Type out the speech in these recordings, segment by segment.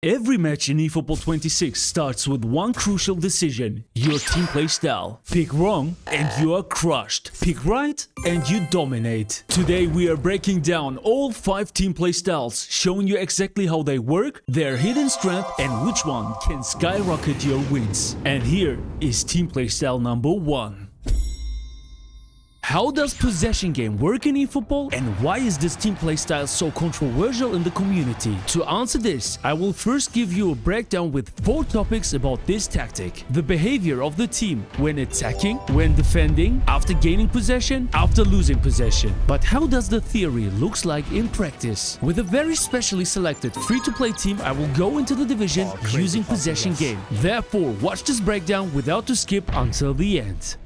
Every match in eFootball 26 starts with one crucial decision: your team play style. Pick wrong and you are crushed. Pick right and you dominate. Today we are breaking down all 5 team play styles, showing you exactly how they work, their hidden strength, and which one can skyrocket your wins. And here is team play style number 1. How does possession game work in eFootball, and why is this team play style so controversial in the community? To answer this, I will first give you a breakdown with 4 topics about this tactic. The behavior of the team when attacking, when defending, after gaining possession, after losing possession. But how does the theory looks like in practice? With a very specially selected free-to-play team, I will go into the division using possession game. Therefore, watch this breakdown without to skip until the end.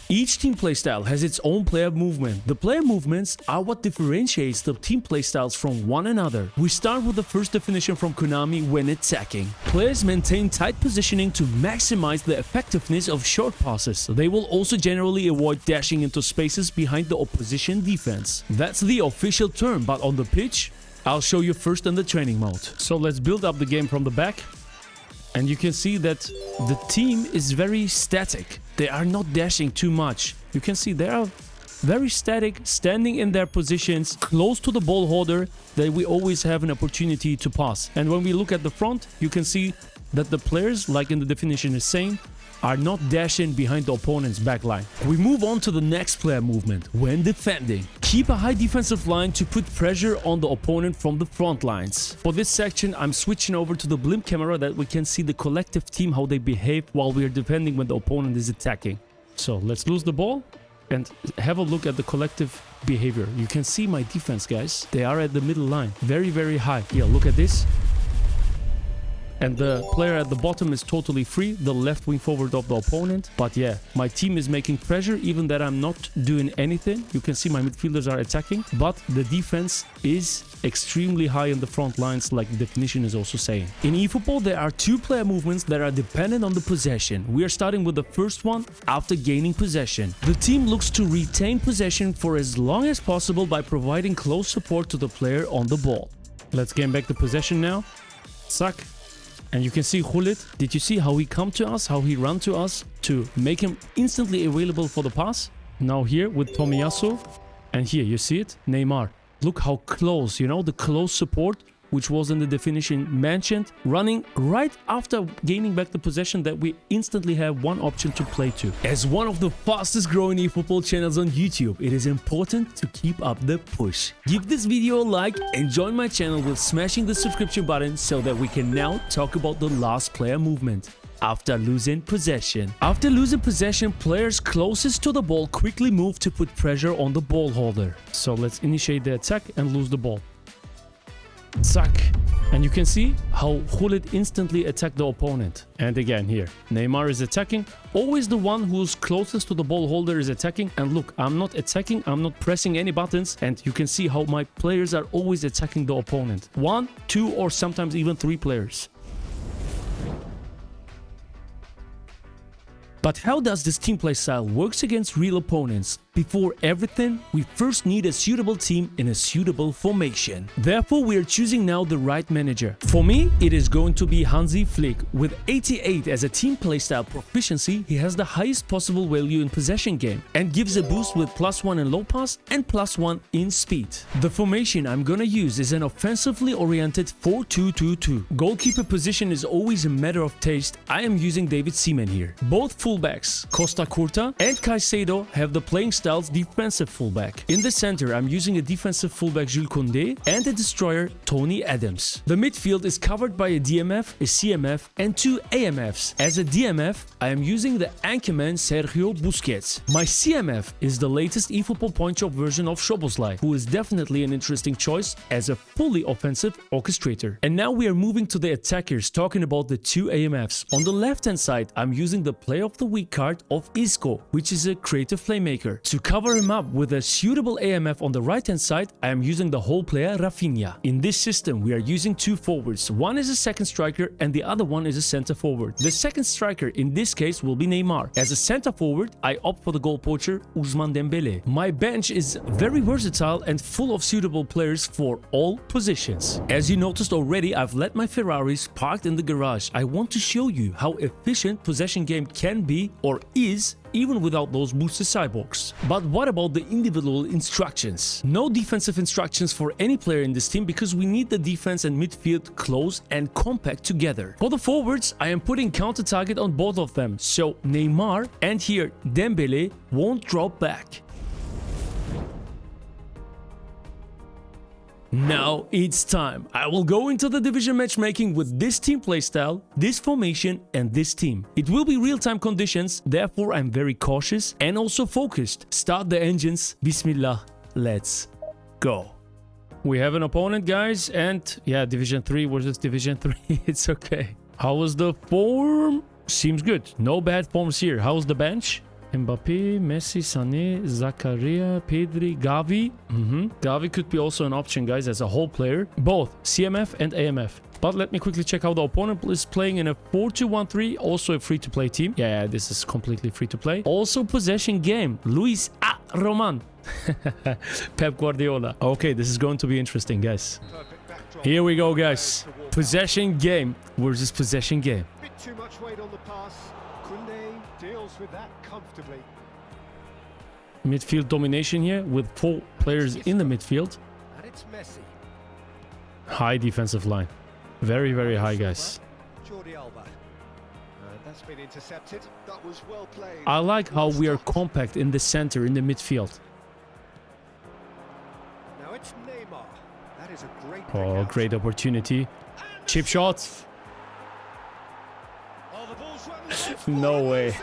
Each team playstyle has its own player movement. The player movements are what differentiates the team playstyles from one another. We start with the first definition from Konami when attacking. Players maintain tight positioning to maximize the effectiveness of short passes. They will also generally avoid dashing into spaces behind the opposition defense. That's the official term, but on the pitch, I'll show you first in the training mode. So let's build up the game from the back. And you can see that the team is very static. They are not dashing too much. You can see they are very static, standing in their positions, close to the ball holder, that we always have an opportunity to pass. And when we look at the front, you can see that the players, like in the definition is saying, are not dashing behind the opponent's back line. We move on to the next player movement, when defending. Keep a high defensive line to put pressure on the opponent from the front lines. For this section, I'm switching over to the blimp camera that we can see the collective team, how they behave while we are defending when the opponent is attacking. So let's lose the ball and have a look at the collective behavior. You can see my defense, guys. They are at the middle line, very, very high. Yeah, look at this. And the player at the bottom is totally free, the left wing forward of the opponent. But yeah, my team is making pressure even that I'm not doing anything. You can see my midfielders are attacking, but the defense is extremely high in the front lines, like the definition is also saying. In eFootball, there are 2 player movements that are dependent on the possession. We are starting with the first one after gaining possession. The team looks to retain possession for as long as possible by providing close support to the player on the ball. Let's gain back the possession now. Suck. And you can see Khalid. Did you see how he come to us, how he ran to us to make him instantly available for the pass? Now here with Tomiyasu. And here, you see it? Neymar. Look how close, you know, the close support, which was in the definition mentioned, running right after gaining back the possession that we instantly have one option to play to. As one of the fastest growing eFootball channels on YouTube, it is important to keep up the push. Give this video a like and join my channel with smashing the subscription button so that we can now talk about the last player movement. After losing possession. After losing possession, players closest to the ball quickly move to put pressure on the ball holder. So let's initiate the attack and lose the ball. Suck. And you can see how Khalid instantly attacked the opponent. And again here, Neymar is attacking. Always the one who's closest to the ball holder is attacking. And look, I'm not attacking, I'm not pressing any buttons. And you can see how my players are always attacking the opponent. 1, 2, or sometimes even 3 players. But how does this team play style works against real opponents? Before everything, we first need a suitable team in a suitable formation. Therefore, we are choosing now the right manager. For me, it is going to be Hansi Flick. With 88 as a team playstyle proficiency, he has the highest possible value in possession game and gives a boost with +1 in low pass and +1 in speed. The formation I'm gonna use is an offensively oriented 4-2-2-2. Goalkeeper position is always a matter of taste. I am using David Seaman here. Both fullbacks, Costa Curta and Caicedo, have the playing styles defensive fullback. In the center, I'm using a defensive fullback Jules Koundé and a destroyer Tony Adams. The midfield is covered by a DMF, a CMF and 2 AMFs. As a DMF, I am using the anchorman Sergio Busquets. My CMF is the latest eFootball point shop version of Szoboszlai, who is definitely an interesting choice as a fully offensive orchestrator. And now we are moving to the attackers, talking about the 2 AMFs. On the left hand side, I'm using the Player of the Week card of Isco, which is a creative playmaker. To cover him up with a suitable AMF on the right hand side, I am using the whole player Rafinha. In this system, we are using two forwards. One is a second striker and the other one is a center forward. The second striker in this case will be Neymar. As a center forward, I opt for the goal poacher Ousmane Dembele. My bench is very versatile and full of suitable players for all positions. As you noticed already, I've let my Ferraris parked in the garage. I want to show you how efficient possession game can be or is even without those boosted cyborgs. But what about the individual instructions? No defensive instructions for any player in this team because we need the defense and midfield close and compact together. For the forwards, I am putting counter target on both of them, so Neymar and here Dembele won't drop back. Now it's time. I will go into the division matchmaking with this team playstyle, this formation and this team. It will be real-time conditions, therefore I'm very cautious and also focused. Start the engines. Bismillah. Let's go. We have an opponent, guys, and yeah, Division 3 versus Division 3. It's okay. How was the form? Seems good. No bad forms here. How's the bench? Mbappe, Messi, Sané, Zakaria, Pedri, Gavi. Gavi could be also an option, guys, as a whole player. Both CMF and AMF. But let me quickly check how the opponent is playing in a 4-2-1-3. Also a free-to-play team. Yeah, this is completely free-to-play. Also possession game. Luis Roman. Pep Guardiola. Okay, this is going to be interesting, guys. Here we go, guys. Possession game versus possession game. Bit too much weight on the pass. Kunde deals with that comfortably. Midfield domination here with 4 players in the midfield. And it's Messi. High defensive line. Very, very high, guys. Jordi Alba. That's been intercepted. That was well played. I like how we are compact in the center, in the midfield. Now it's Neymar. That is a great Oh, great opportunity. Chip shot. Oh, the ball's run left. No way.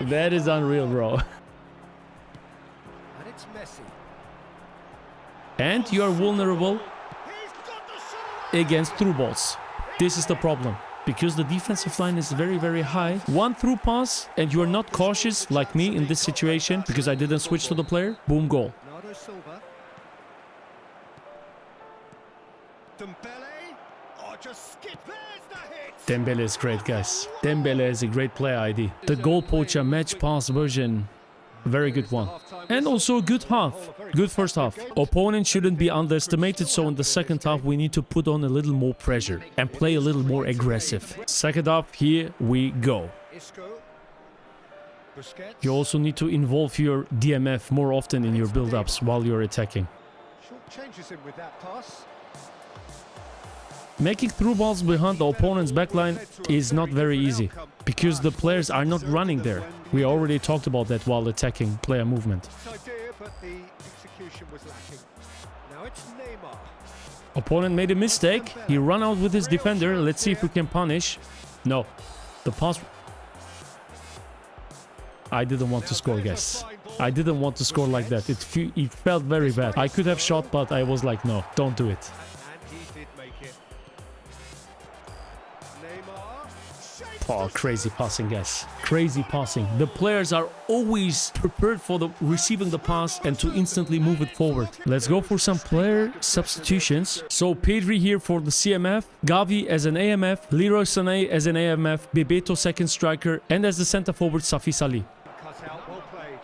That is unreal, bro. And it's Messi. And you are vulnerable He's got the shot. against through balls. This is the problem. Because the defensive line is very, very high. One through pass and you are not cautious like me in this situation because I didn't switch to the player. Boom, goal. Bernardo Silva. Dembele. Oh, just skip. There's the hit. Dembele is great, guys. Dembele is a great player ID. The goal poacher match pass version. Very good one. And also a good half. Good first half. Opponent shouldn't be underestimated, so in the second half we need to put on a little more pressure and play a little more aggressive. Second half, here we go. Isco. Busquets. You also need to involve your DMF more often in your build-ups while you're attacking. Short changes him with that pass. Making through balls behind the opponent's backline is not very easy because the players are not running there. We already talked about that while attacking player movement. Idea, but the execution was lacking. Now it's Neymar. Opponent made a mistake. He ran out with his defender. Let's see if we can punish. No. The pass... I didn't want to score, guys. I didn't want to score like that. It felt very bad. I could have shot, but I was like, no, don't do it. And he did make it. Neymar. Oh, crazy passing, guys. Crazy passing. The players are always prepared for receiving the pass and to instantly move it forward. Let's go for some player substitutions. So Pedri here for the CMF, Gavi as an AMF, Leroy Sané as an AMF, Bebeto second striker, and as the center forward Safi Salih. Cut out, well played.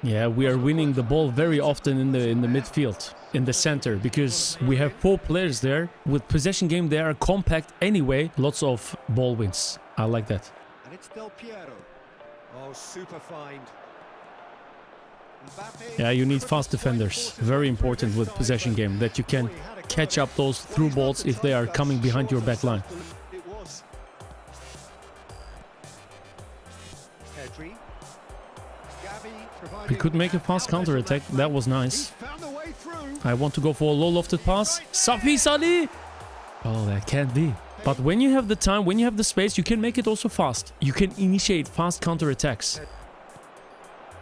Yeah, we are winning the ball very often in the midfield, in the center, because we have 4 players there. With possession game, they are compact anyway. Lots of ball wins. I like that. And it's Del Piero. Oh, super find. Mbappe. Yeah, you need fast defenders. Very important with possession game, that you can catch up those through balls if they are coming behind your back line. It was. Pedri. We could make a fast counter attack. That was nice. I want to go for a low lofted pass. Safi Salih! Oh, that can't be. But when you have the time, when you have the space, you can make it also fast. You can initiate fast counter attacks.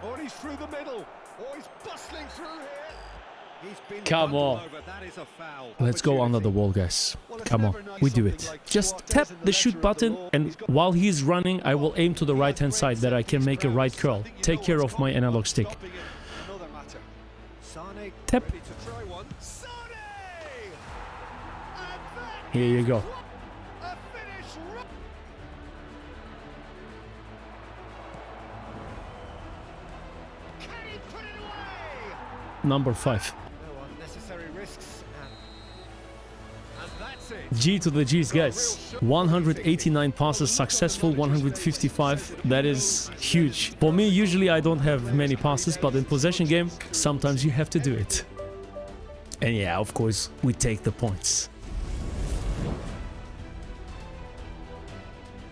Oh, he's through the middle. Oh, he's bustling through here. He's been Come on. bundled over. That is a foul. Let's go under the wall, guys. Come on, we do it. Just tap the shoot button, and while he's running, I will aim to the right-hand side that I can make a right curl. Take care of my analog stick. Tap. Here you go. Number 5. No unnecessary risks. And that's it. G to the G's, guys. 189 passes, successful 155. That is huge. For me, usually I don't have many passes, but in possession game, sometimes you have to do it. And yeah, of course, we take the points.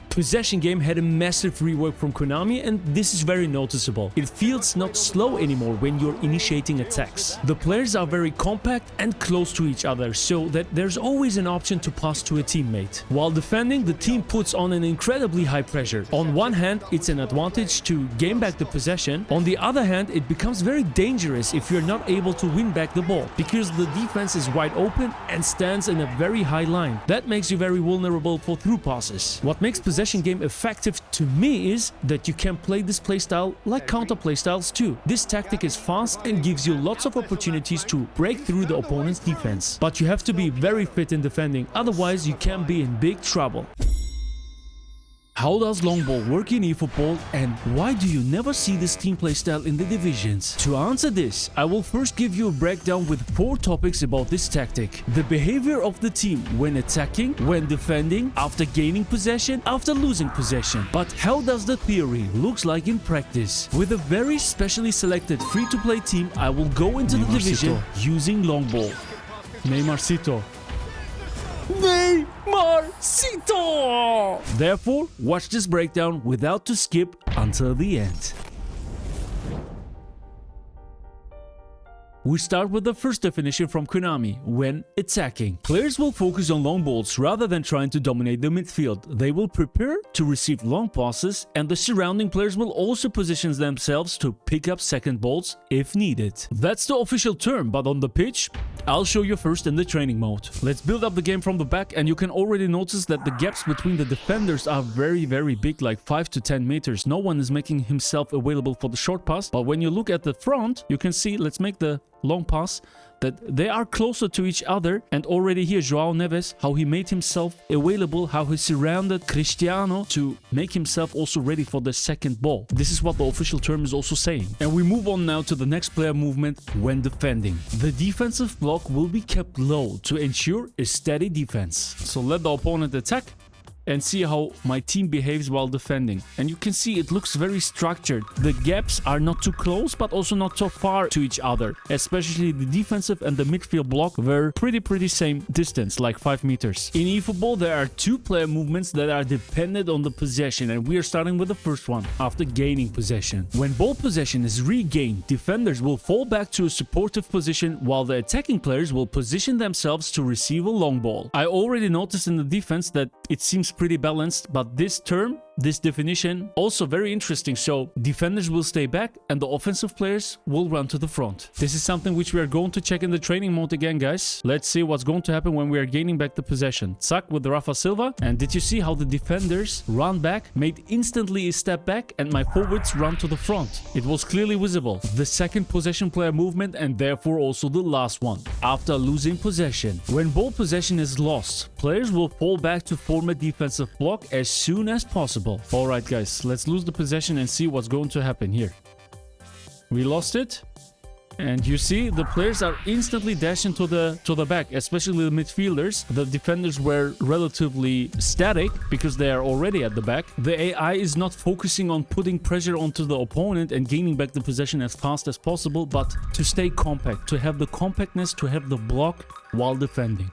Possession game had a massive rework from Konami, and this is very noticeable. It feels not slow anymore when you're initiating attacks. The players are very compact and close to each other, so that there's always an option to pass to a teammate. While defending, the team puts on an incredibly high pressure. On one hand, it's an advantage to gain back the possession. On the other hand, it becomes very dangerous if you're not able to win back the ball, because the defense is wide open and stands in a very high line. That makes you very vulnerable for through passes. What makes possession game effective to me is that you can play this playstyle like counter playstyles too. This tactic is fast and gives you lots of opportunities to break through the opponent's defense. But you have to be very fit in defending, otherwise you can be in big trouble. How does long ball work in eFootball, and why do you never see this team playstyle in the divisions? To answer this, I will first give you a breakdown with 4 topics about this tactic. The behavior of the team when attacking, when defending, after gaining possession, after losing possession. But how does the theory looks like in practice? With a very specially selected free-to-play team, I will go into the division using long ball. Neymarcito. Neymarcito! Therefore, watch this breakdown without to skip until the end. We start with the first definition from Konami, when attacking. Players will focus on long balls rather than trying to dominate the midfield. They will prepare to receive long passes, and the surrounding players will also position themselves to pick up second balls if needed. That's the official term, but on the pitch, I'll show you first in the training mode. Let's build up the game from the back, and you can already notice that the gaps between the defenders are very big, like 5 to 10 meters. No one is making himself available for the short pass, but when you look at the front, you can see, let's make the long pass, that they are closer to each other. And already here, João Neves, how he made himself available, how he surrounded Cristiano to make himself also ready for the second ball. This is what the official term is also saying. And we move on now to the next player movement when defending. The defensive block will be kept low to ensure a steady defense. So let the opponent attack and see how my team behaves while defending. And you can see it looks very structured. The gaps are not too close, but also not so far to each other. Especially the defensive and the midfield block were pretty same distance, like 5 meters. In eFootball, there are 2 player movements that are dependent on the possession, and we are starting with the first one, after gaining possession. When ball possession is regained, defenders will fall back to a supportive position, while the attacking players will position themselves to receive a long ball. I already noticed in the defense that it seems pretty balanced, but this term, this definition, also very interesting. So defenders will stay back and the offensive players will run to the front. This is something which we are going to check in the training mode again, guys. Let's see what's going to happen when we are gaining back the possession. Zack with the Rafa Silva. And did you see how the defenders run back, made instantly a step back, and my forwards run to the front? It was clearly visible. The second possession player movement, and therefore also the last one, after losing possession. When ball possession is lost, players will fall back to form a defensive block as soon as possible. Alright guys, let's lose the possession and see what's going to happen here. We lost it. And you see, the players are instantly dashing to the back, especially the midfielders. The defenders were relatively static because they are already at the back. The AI is not focusing on putting pressure onto the opponent and gaining back the possession as fast as possible, but to stay compact, to have the compactness, to have the block while defending.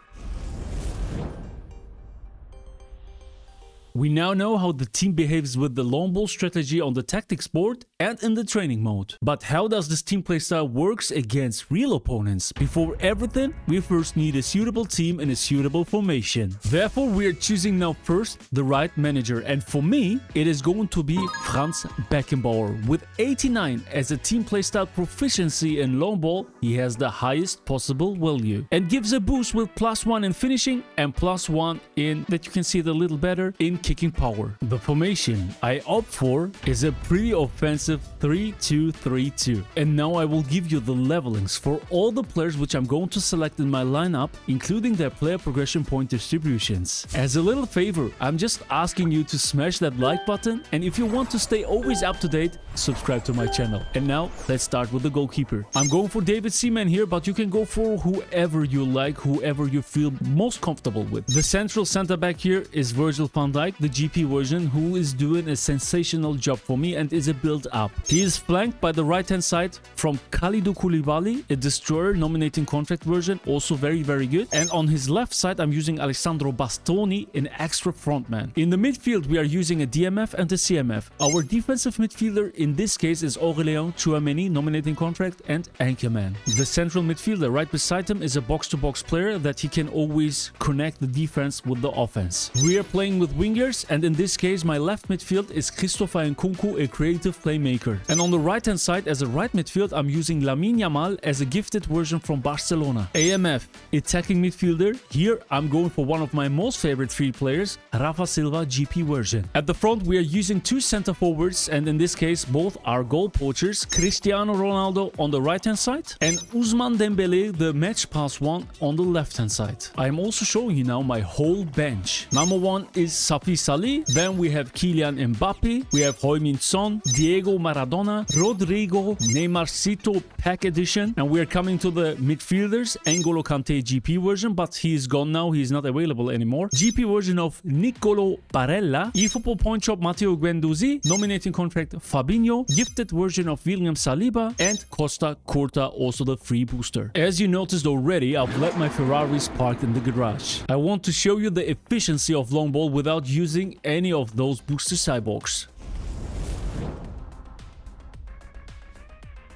We now know how the team behaves with the long ball strategy on the tactics board and in the training mode. But how does this team playstyle works against real opponents? Before everything, we first need a suitable team and a suitable formation. Therefore, we are choosing now first the right manager, and for me, it is going to be Franz Beckenbauer. With 89 as a team playstyle proficiency in long ball, he has the highest possible value and gives a boost with +1 in finishing and +1 in, that you can see it a little better, in kicking power. The formation I opt for is a pretty offensive 3-2-3-2. And now I will give you the levelings for all the players which I'm going to select in my lineup, including their player progression point distributions. As a little favor, I'm just asking you to smash that like button, and if you want to stay always up to date, subscribe to my channel. And now let's start with the goalkeeper. I'm going for David Seaman here, but you can go for whoever you like, whoever you feel most comfortable with. The central center back here is Virgil van Dijk, the GP version, who is doing a sensational job for me and is a build-up. He is flanked by the right-hand side from Kalidou Koulibaly, a destroyer nominating contract version, also very good. And on his left side, I'm using Alessandro Bastoni, an extra frontman. In the midfield, we are using a DMF and a CMF. Our defensive midfielder in this case is Aurélien Tchouameni, nominating contract, and Anchorman. The central midfielder right beside him is a box-to-box player that he can always connect the defense with the offense. We are playing with wingers, and in this case, my left midfield is Christopher Nkunku, a creative playmaker. And on the right-hand side, as a right midfield, I'm using Lamine Yamal as a gifted version from Barcelona. AMF, attacking midfielder. Here, I'm going for one of my most favorite three players, Rafa Silva GP version. At the front, we are using two center forwards, and in this case, both are goal poachers, Cristiano Ronaldo on the right-hand side and Ousmane Dembele, the match pass one, on the left-hand side. I am also showing you now my whole bench. Number 1 is Safi Salih, then we have Kylian Mbappe, we have Heung-min Son, Diego Maradona, Rodrigo, Neymarcito pack edition, and we are coming to the midfielders, N'Golo Kante GP version, but he is gone now, he is not available anymore. GP version of Nicolo Barella, eFootball point shop Matteo Guendouzi, nominating contract Fabinho, gifted version of William Saliba, and Costa Curta, also the free booster. As you noticed already, I've let my Ferraris parked in the garage. I want to show you the efficiency of long ball without using any of those booster cyborgs.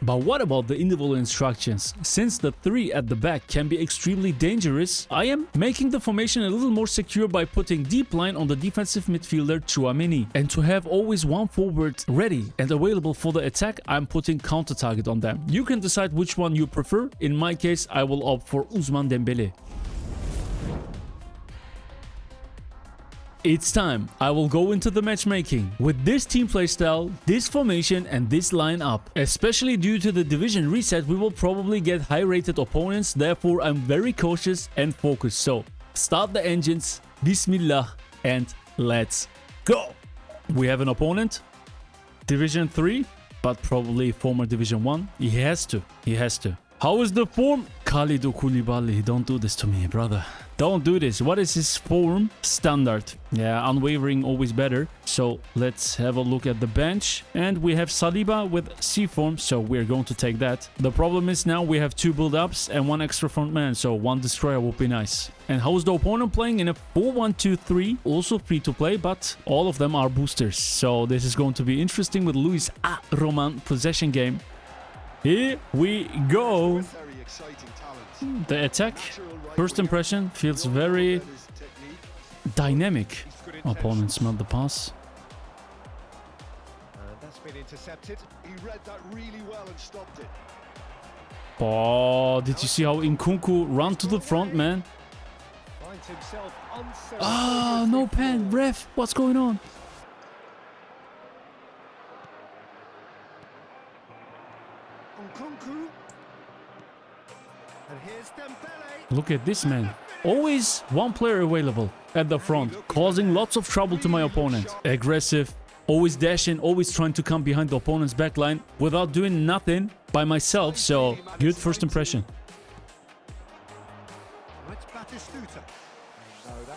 But what about the individual instructions? Since the 3 at the back can be extremely dangerous, I am making the formation a little more secure by putting deep line on the defensive midfielder Tchouameni. And to have always one forward ready and available for the attack, I'm putting counter target on them. You can decide which one you prefer. In my case, I will opt for Ousmane Dembele. It's time. I will go into the matchmaking. With this team playstyle, this formation and this lineup. Especially due to the division reset, we will probably get high-rated opponents, therefore I'm very cautious and focused. So, start the engines, Bismillah, and let's go! We have an opponent, Division 3, but probably former Division 1. He has to. How is the form? Kalidou Koulibaly, don't do this to me, brother. Don't do this. What is his form? Standard. Yeah, unwavering, always better. So let's have a look at the bench. And we have Saliba with C form, so we're going to take that. The problem is now we have 2 build-ups and 1 extra front man, so 1 destroyer would be nice. And how is the opponent playing? In a 4-1-2-3, also free to play, but all of them are boosters. So this is going to be interesting with Luis Roman possession game. Here we go. The attack, first impression, feels very dynamic. Opponent smelled the pass. That's been intercepted. He read that really well and stopped it. Oh, did you see how Nkunku ran to the front, man? Ah, no pen, ref, what's going on? Look at this, man. Always one player available at the front, causing lots of trouble to my opponent. Aggressive, always dashing, always trying to come behind the opponent's backline without doing nothing by myself, so good first impression.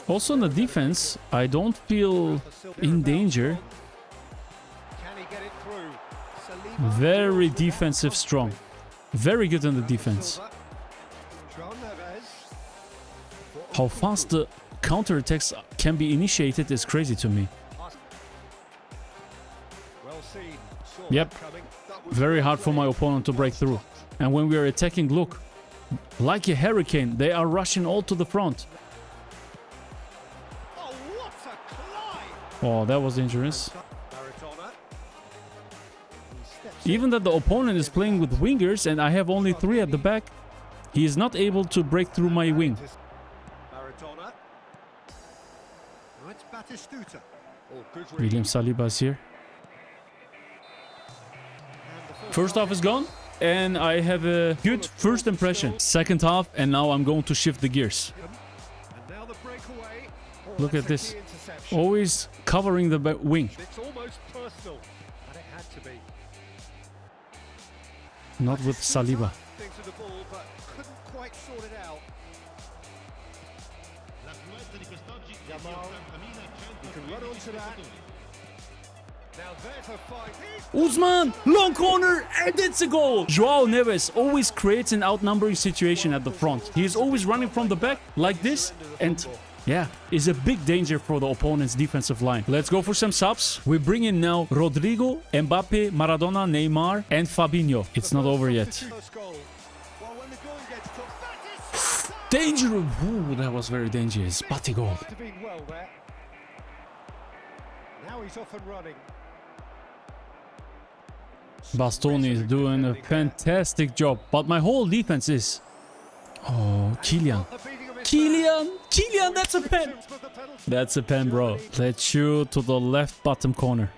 Also in the defense, I don't feel in danger. Very defensive strong. Very good in the defense. How fast the counterattacks can be initiated is crazy to me. Well seen. Saw Yep. that coming. That was Very well hard for my played. opponent to break through. And when we are attacking, look, like a hurricane, they are rushing all to the front. Oh, what a climb! Oh, that was dangerous. Maradona. He steps Even that the opponent is playing with wingers and I have only 3 at the back, he is not able to break through my wing. Maradona. Now it's Batistuta. Oh, good read. William Saliba is here. And the First half is gone and I have a good first impression. Second half and now I'm going to shift the gears. And now the breakaway. Oh, Look that's at a this. key interception. Always covering the wing. It's almost personal, and it had to be. Not with Saliba. Things with the ball, but couldn't quite sort it out. Yamal, you can run onto that. Now there's a fight. Usman, long corner, and it's a goal. Joao Neves always creates an outnumbering situation at the front. He is always running from the back like this, and yeah, is a big danger for the opponent's defensive line. Let's go for some subs. We bring in now Rodrigo, Mbappe, Maradona, Neymar, and Fabinho. It's not over yet. First goal. Well, when the going gets tough, that is Dangerous. Ooh, that was very dangerous. Batty goal. must have been well there. Now he's off and running. Bastoni is doing a fantastic job, but my whole defense is... Oh, Kylian. Kylian, that's a pen. That's a pen, bro. Let's shoot to the left bottom corner.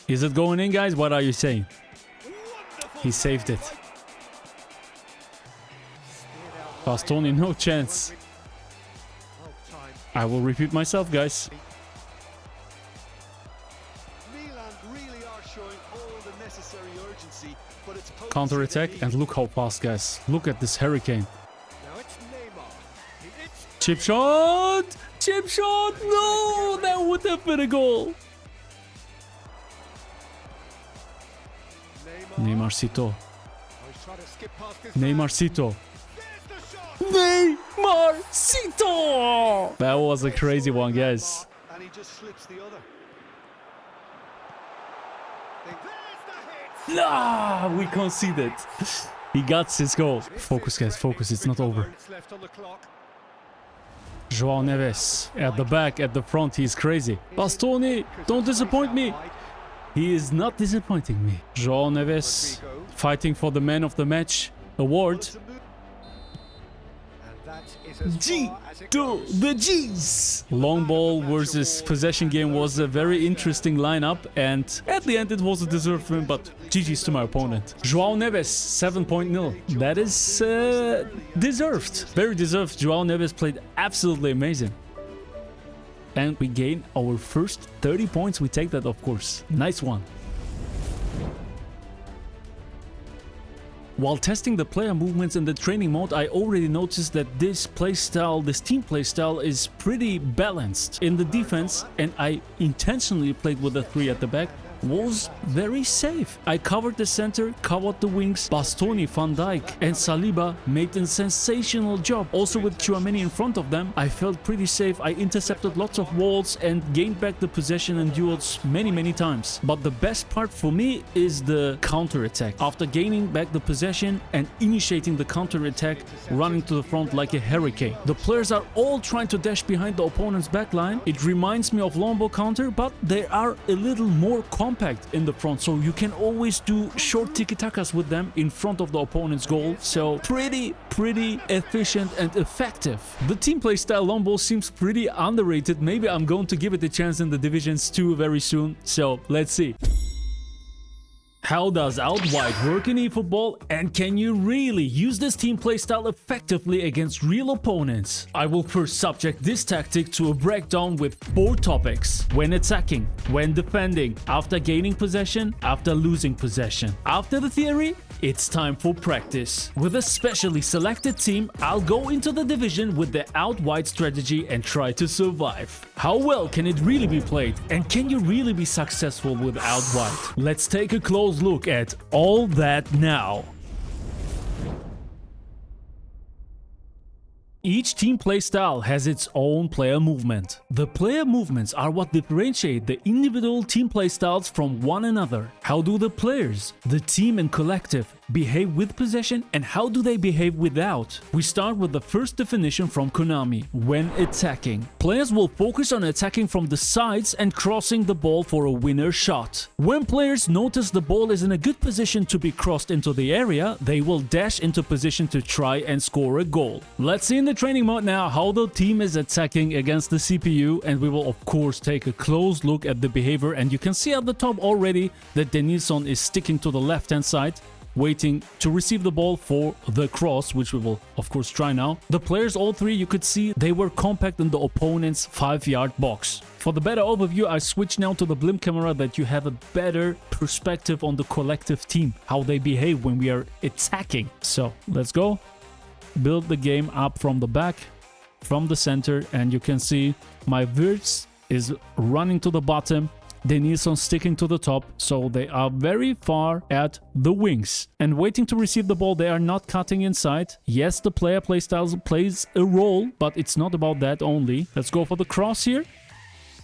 Is it going in, guys? What are you saying? He saved it. Bastoni, no chance. I will repeat myself, guys. Counter-attack, and look how fast, guys. Look at this hurricane. Now it's Neymar. Chip shot! Chip shot! No! That would have been a goal. Neymarcito. Neymarcito. Neymarcito! That was a crazy one, guys. And he just slips the other. Nah, we conceded. He got his goal. Focus, guys, focus. It's not over. Joao Neves at the back, at the front. He's crazy. Bastoni, don't disappoint me. He is not disappointing me. Joao Neves fighting for the man of the match award. G to the G's. Long ball versus possession game was a very interesting lineup, and at the end it was a deserved win, but GG's to my opponent. Joao Neves 7.0. That is deserved. Very deserved. Joao Neves played absolutely amazing. And we gain our first 30 points. We take that, of course. Nice one. While testing the player movements in the training mode, I already noticed that this playstyle, this team playstyle, is pretty balanced in the defense, and I intentionally played with the 3 at the back. Was very safe. I covered the center, covered the wings. Bastoni, Van Dijk and Saliba made a sensational job. Also with Tchouaméni in front of them, I felt pretty safe. I intercepted lots of walls and gained back the possession in duels many times. But the best part for me is the counter-attack. After gaining back the possession and initiating the counter-attack, running to the front like a hurricane. The players are all trying to dash behind the opponent's backline. It reminds me of long ball counter, but they are a little more compact in the front, so you can always do short tiki-takas with them in front of the opponent's goal. So pretty efficient and effective. The team play style long ball seems pretty underrated. Maybe I'm going to give it a chance in the divisions too very soon. So let's see. How does out wide work in eFootball, and can you really use this team playstyle effectively against real opponents? I will first subject this tactic to a breakdown with 4 topics: when attacking, when defending, after gaining possession, after losing possession. After the theory, it's time for practice. With a specially selected team, I'll go into the division with the out wide strategy and try to survive. How well can it really be played, and can you really be successful with out wide? Let's take a close look at all that now. Each team playstyle has its own player movement. The player movements are what differentiate the individual team playstyles from one another. How do the players, the team and collective, behave with possession, and how do they behave without? We start with the first definition from Konami. When attacking, players will focus on attacking from the sides and crossing the ball for a winner shot. When players notice the ball is in a good position to be crossed into the area, they will dash into position to try and score a goal. Let's see in the training mode now how the team is attacking against the CPU, and we will of course take a close look at the behavior. And you can see at the top already that Denilson is sticking to the left hand side, waiting to receive the ball for the cross, which we will of course try now. The players, all three, you could see they were compact in the opponent's 5-yard box. For the better overview, I switch now to the blimp camera that you have a better perspective on the collective team, how they behave when we are attacking. So let's go. Build the game up from the back, from the center, and you can see my Wirtz is running to the bottom, Denilson sticking to the top, so they are very far at the wings and waiting to receive the ball. They are not cutting inside. Yes, the player playstyles plays a role, but it's not about that only. Let's go for the cross here.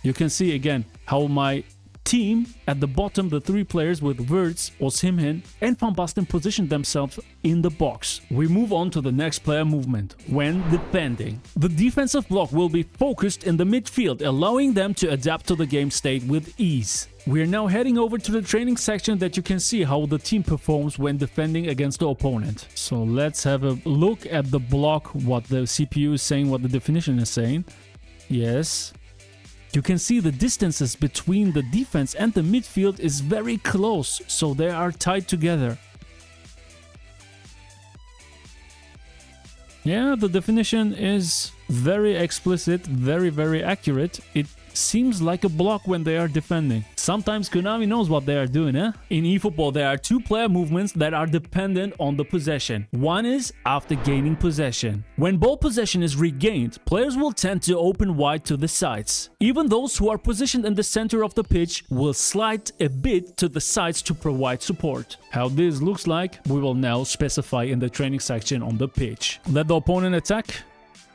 You can see again how my team at the bottom, the three players with Wirtz, Osimhen and Van Basten positioned themselves in the box. We move on to the next player movement. When defending, the defensive block will be focused in the midfield, allowing them to adapt to the game state with ease. We are now heading over to the training section that you can see how the team performs when defending against the opponent. So let's have a look at the block, what the CPU is saying, what the definition is saying. Yes. You can see the distances between the defense and the midfield is very close, so they are tied together. Yeah, the definition is very explicit, very accurate. It seems like a block when they are defending. Sometimes Konami knows what they are doing, eh? In eFootball, there are two player movements that are dependent on the possession. One is after gaining possession. When ball possession is regained, players will tend to open wide to the sides. Even those who are positioned in the center of the pitch will slide a bit to the sides to provide support. How this looks like, we will now specify in the training section on the pitch. Let the opponent attack,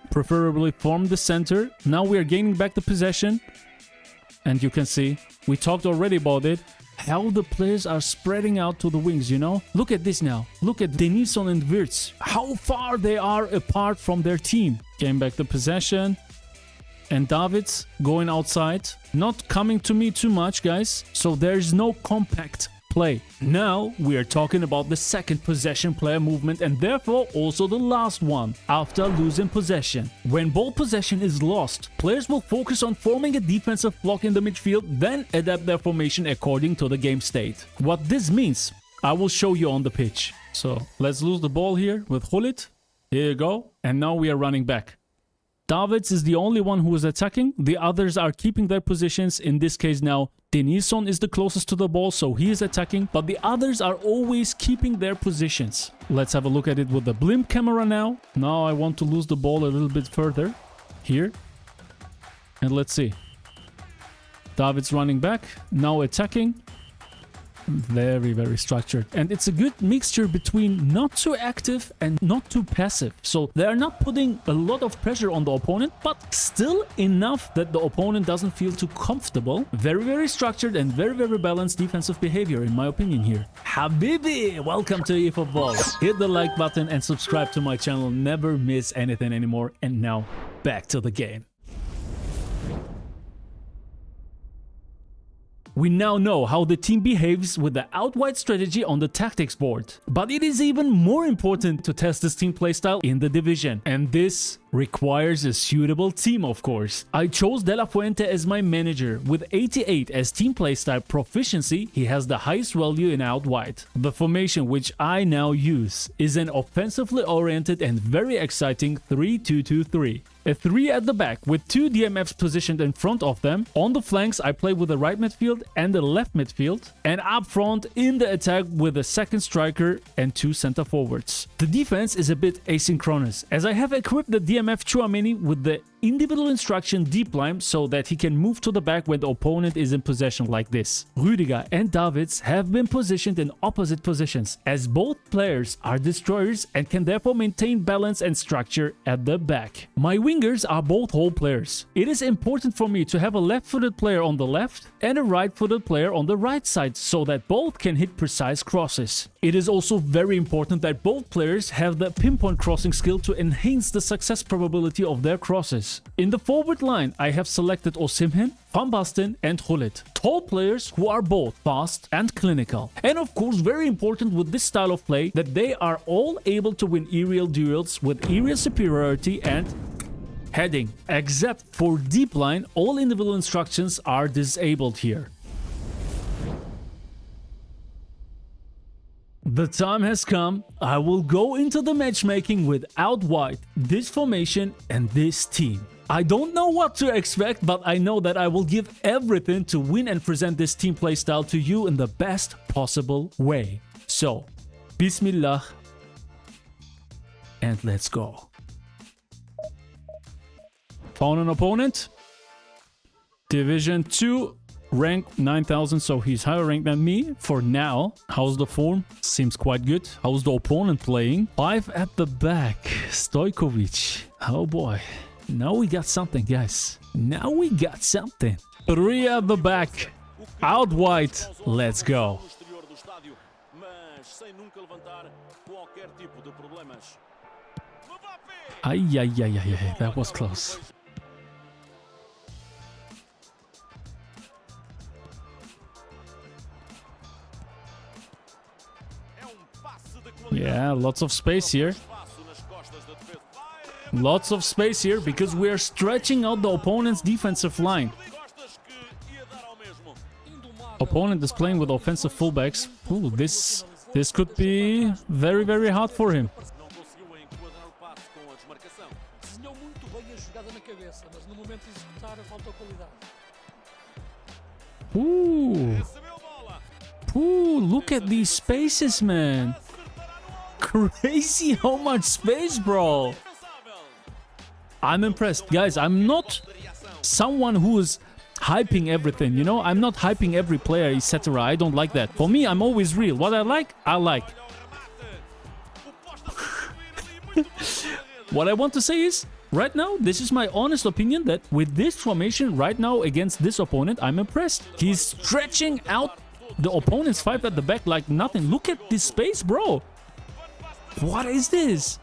preferably from the center. Now we are gaining back the possession, and you can see we talked already about it, how the players are spreading out to the wings, you know. Look at this now. Look at Denilson and Wirtz, how far they are apart from their team. Gain back the possession, and Davids going outside, not coming to me too much, guys, so there's no compact play. Now we are talking about the second possession player movement, and therefore also the last one after losing possession. When ball possession is lost, players will focus on forming a defensive block in the midfield, then adapt their formation according to the game state. What this means, I will show you on the pitch. So let's lose the ball here with Hulit. Here you go. And now we are running back. Davids is the only one who is attacking. The others are keeping their positions. In this case now, Denilson is the closest to the ball, so he is attacking. But the others are always keeping their positions. Let's have a look at it with the blimp camera now. Now I want to lose the ball a little bit further. Here. And let's see. Davids running back. Now attacking. Very structured, and it's a good mixture between not too active and not too passive, so they are not putting a lot of pressure on the opponent, but still enough that the opponent doesn't feel too comfortable. Very structured and very balanced defensive behavior in my opinion here. Habibi, welcome to eFootball. Hit the like button and subscribe to my channel, never miss anything anymore. And now back to the game. We now know how the team behaves with the out-wide strategy on the tactics board. But it is even more important to test this team playstyle in the division. And this requires a suitable team, of course. I chose De La Fuente as my manager. With 88 as team playstyle proficiency, he has the highest value in out-wide. The formation which I now use is an offensively oriented and very exciting 3-2-2-3. A 3 at the back with 2 DMFs positioned in front of them. On the flanks, I play with the right midfield and the left midfield. And up front in the attack with a second striker and 2 center forwards. The defense is a bit asynchronous, as I have equipped the DMF Chouameni with the individual instruction deep line so that he can move to the back when the opponent is in possession like this. Rüdiger and Davids have been positioned in opposite positions, as both players are destroyers and can therefore maintain balance and structure at the back. My wingers are both hole players. It is important for me to have a left-footed player on the left and a right-footed player on the right side so that both can hit precise crosses. It is also very important that both players have the pinpoint crossing skill to enhance the success probability of their crosses. In the forward line, I have selected Osimhen, Van Basten and Gullit, tall players who are both fast and clinical. And of course, very important with this style of play, that they are all able to win aerial duels with aerial superiority and heading. Except for deep line, all individual instructions are disabled here. The time has come. I will go into the matchmaking without white, this formation and this team. I don't know what to expect, but I know that I will give everything to win and present this team playstyle to you in the best possible way. So, Bismillah, and let's go. Found an opponent. Division 2. Rank 9000, so he's higher ranked than me for now. How's the form? Seems quite good. How's the opponent playing? 5 at the back. Stojkovic. Oh boy. Now we got something, guys. Now we got something. 3 at the back. Out wide. Let's go. Ay, ay, ay, ay, ay. That was close. Yeah, lots of space here. Lots of space here because we are stretching out the opponent's defensive line. Opponent is playing with offensive fullbacks. Ooh, this could be very, very hard for him. Ooh. Ooh, look at these spaces, man. Crazy how much space, bro. I'm impressed. Guys, I'm not someone who is hyping everything, you know? I'm not hyping every player, etc. I don't like that. For me, I'm always real. What I like, I like. What I want to say is, right now, this is my honest opinion that with this formation right now against this opponent, I'm impressed. He's stretching out the opponent's 5 at the back like nothing. Look at this space, bro. What is this?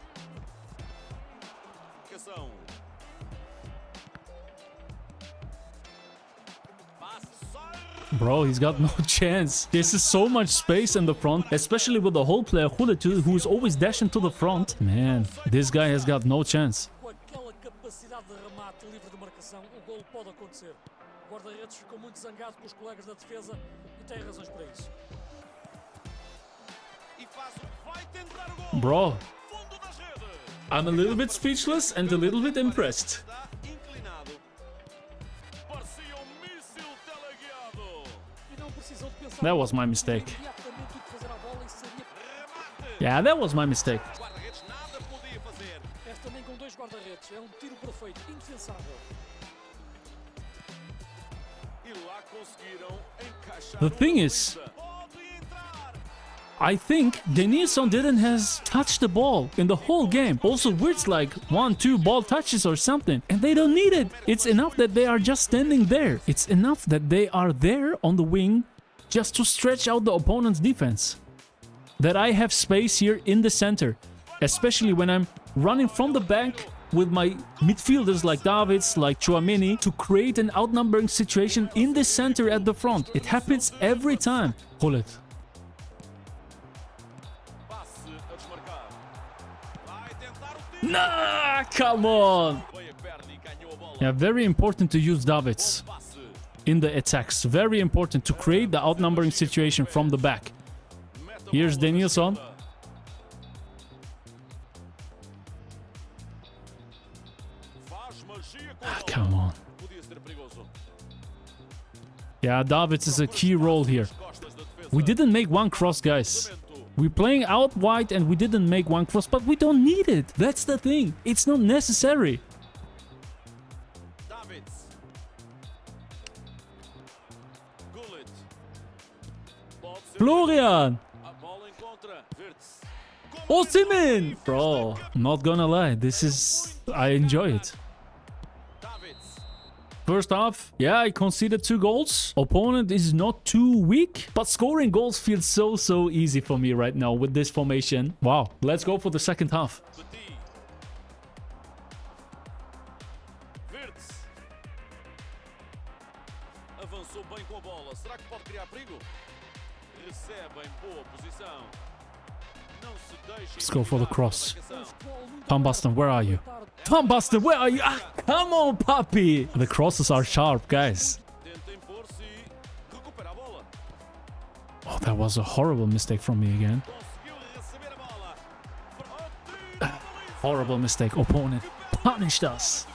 Bro, he's got no chance. This is so much space in the front, especially with the whole player Gullit, who is always dashing to the front. Man, this guy has got no chance. Bro, I'm a little bit speechless and a little bit impressed. That was my mistake. Yeah, that was my mistake. The thing is, I think Denilson didn't has touched the ball in the whole game. Also, it's like 1-2 ball touches or something, and they don't need it. It's enough that they are just standing there. It's enough that they are there on the wing just to stretch out the opponent's defense. That I have space here in the center, especially when I'm running from the back with my midfielders like Davids, like Tchouaméni, to create an outnumbering situation in the center at the front. It happens every time. Gullit. Nah, come on. Yeah, very important to use Davids in the attacks. Very important to create the outnumbering situation from the back. Here's Denilson. Come on. Yeah, Davids is a key role here. We didn't make one cross, guys. We're playing out wide and we didn't make one cross, but we don't need it. That's the thing. It's not necessary. Florian! Osimhen! Bro, not gonna lie, this is... I enjoy it. First half, yeah, I conceded 2 goals. Opponent is not too weak, but scoring goals feels so easy for me right now with this formation. Wow, let's go for the second half. Avançou bem com a bola. Será que pode criar perigo? Recebe em boa posição. Não se deixe. Let's go for the cross. Van Basten, where are you? Van Basten, where are you? Ah, come on, puppy! The crosses are sharp, guys. Tenta impor-se e recupera a bola. Oh, that was a horrible mistake from me again. Conseguiu receber a bola. Horrible mistake. Opponent punished us.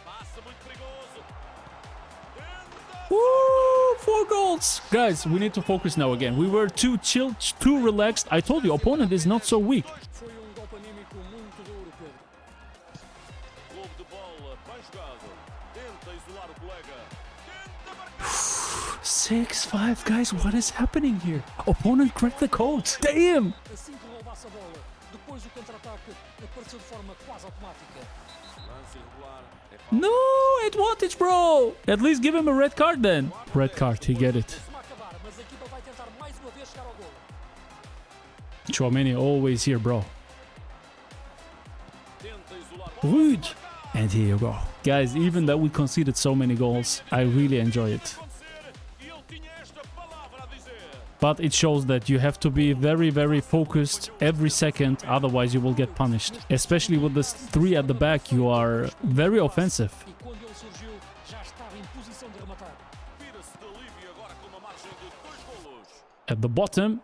Passa muito perigoso. Woo! 4 goals! Guys, we need to focus now again. We were too chill, too relaxed. I told you, opponent is not so weak. Foi golpe anímico muito duro, Pedro. Roubo de bola, bem jogado. Tenta isolar o colega. Tenta marcar. 6-5, guys, what is happening here? Opponent cracked the code. Damn! Assim que roubasse a bola, depois o contra-ataque apareceu de forma quase automática. Lance irregular. No advantage, bro! At least give him a red card then. Red card, he get it. Se acabar, mas a equipa vai tentar mais uma vez chegar ao golo. Chouameni always here, bro. Tenta isolar a bola. Rude. And here you go. Guys, even that we conceded so many goals, I really enjoy it. E ele tinha esta palavra a dizer. But it shows that you have to be very focused every second, otherwise you will get punished. Especially with this 3 at the back, you are very offensive. E quando ele surgiu, já estava em posição de rematar. Vira-se de alívio agora com uma margem de 2 golos. At the bottom,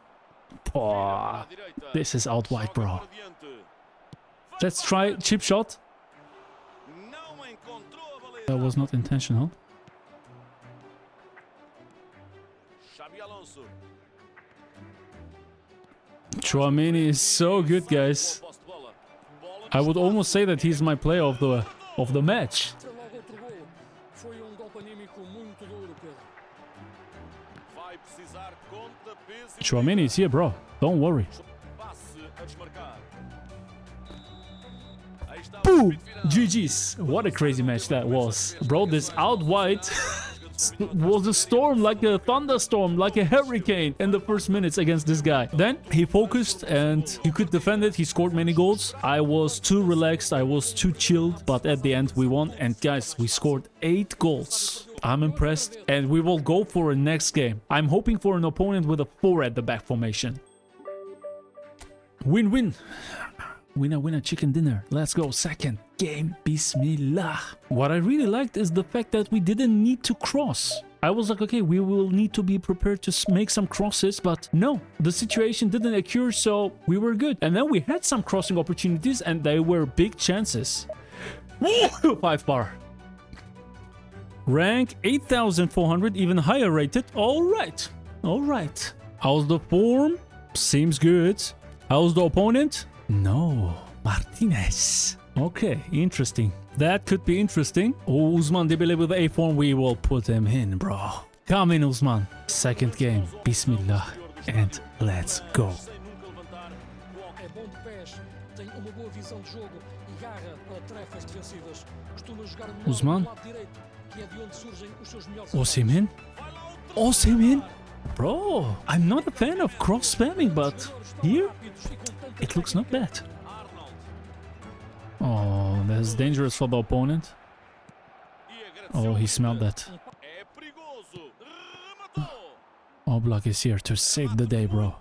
oh, À direita. this is out wide, bro. Para diante. Let's try chip shot. Não encontrou a baliza. That was not intentional. Xabi Alonso. Chouameni is so good, guys. Posse de bola. Bola I would almost say that he's my player of the match. Entra logo outro golo. Foi golpe anímico muito duro, Pedro. vai precisar conta, peso e Chouameni is here, bro. Don't worry. passe a desmarcar. Aí está o Boom! apito final. GG's. What a crazy match that was. Bro, this out wide was a storm, like a thunderstorm, like a hurricane in the first minutes against this guy. Then he focused and he could defend it. He scored many goals. I was too relaxed. I was too chilled. But at the end, we won. And guys, we scored 8 goals. I'm impressed. And we will go for a next game. I'm hoping for an opponent with a 4 at the back formation. Win-win. Winner, chicken dinner. Let's go. Second game. Bismillah. What I really liked is the fact that we didn't need to cross. I was like, okay, we will need to be prepared to make some crosses, but no, the situation didn't occur, so we were good. And then we had some crossing opportunities, and they were big chances. 5 bar. Rank 8,400, even higher rated. All right. How's the form? Seems good. How's the opponent? No, Martinez. Okay, interesting. That could be interesting. Oh, Usman Dembele with A form, we will put him in, bro. Come in, Usman. Second game, Bismillah, and let's go. Sem nunca levantar, É bom de pés, tem uma boa visão de jogo e garra para tarefas defensivas. Costuma jogar melhor Usman. do lado direito, que é de onde surgem os seus melhores Osimhen? Osimhen? Bro, I'm not a fan of cross spamming, but here it looks not bad. Oh, that's dangerous for the opponent. Oh, he smelled that. é perigoso. Rematou. Oblak is here to save the day, bro.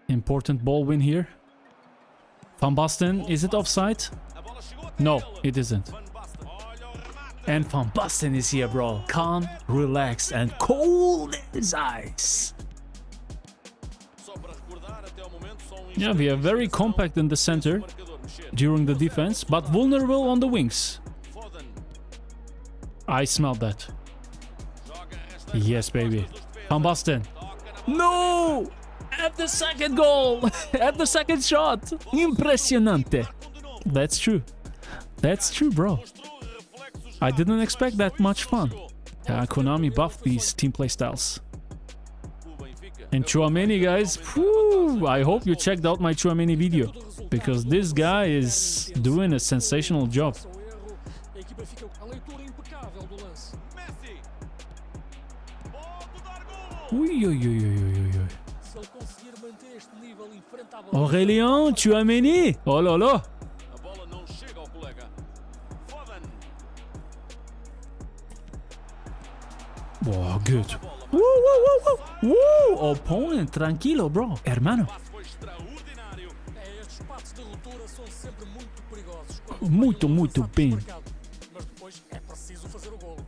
Important ball win here. Van Basten, is it offside? A bola chegou até No, ele. it isn't. Van Basten. Olha o remate. And Van Basten is here, bro. Calm, relaxed, and cold as ice. Só para recordar, até o momento só Yeah, we are very compact in the center marcador mexer. during the defense, but vulnerable on the wings. Foden. I smelled that. Joga a resta Yes, baby. dos defesas. Van Basten. Toca na bola. No! At the second goal! At the second shot! Impressionante! Com de novo. That's true. That's true, bro. Mostrou I didn't expect that much fun. Yeah, Konami buffed these team playstyles. And Chouameni, guys, whew, I hope you checked out my Chouameni video, because this guy is doing a sensational job. A equipa fica a leitura impecável do lance. Ui, ui, ui, ui, ui, ui. Se ele conseguir manter este nível em frente à bola. Aurélien Chouameni. Oh là là. A bola não chega ao colega. Foden. Wow, good. Woo, woo, woo, woo. Woo, opponent, tranquilo, bro. Hermano. Passo foi extraordinário. Estes passos de ruptura são sempre muito perigosos. Muito, muito bem. Mas depois é preciso fazer o golo.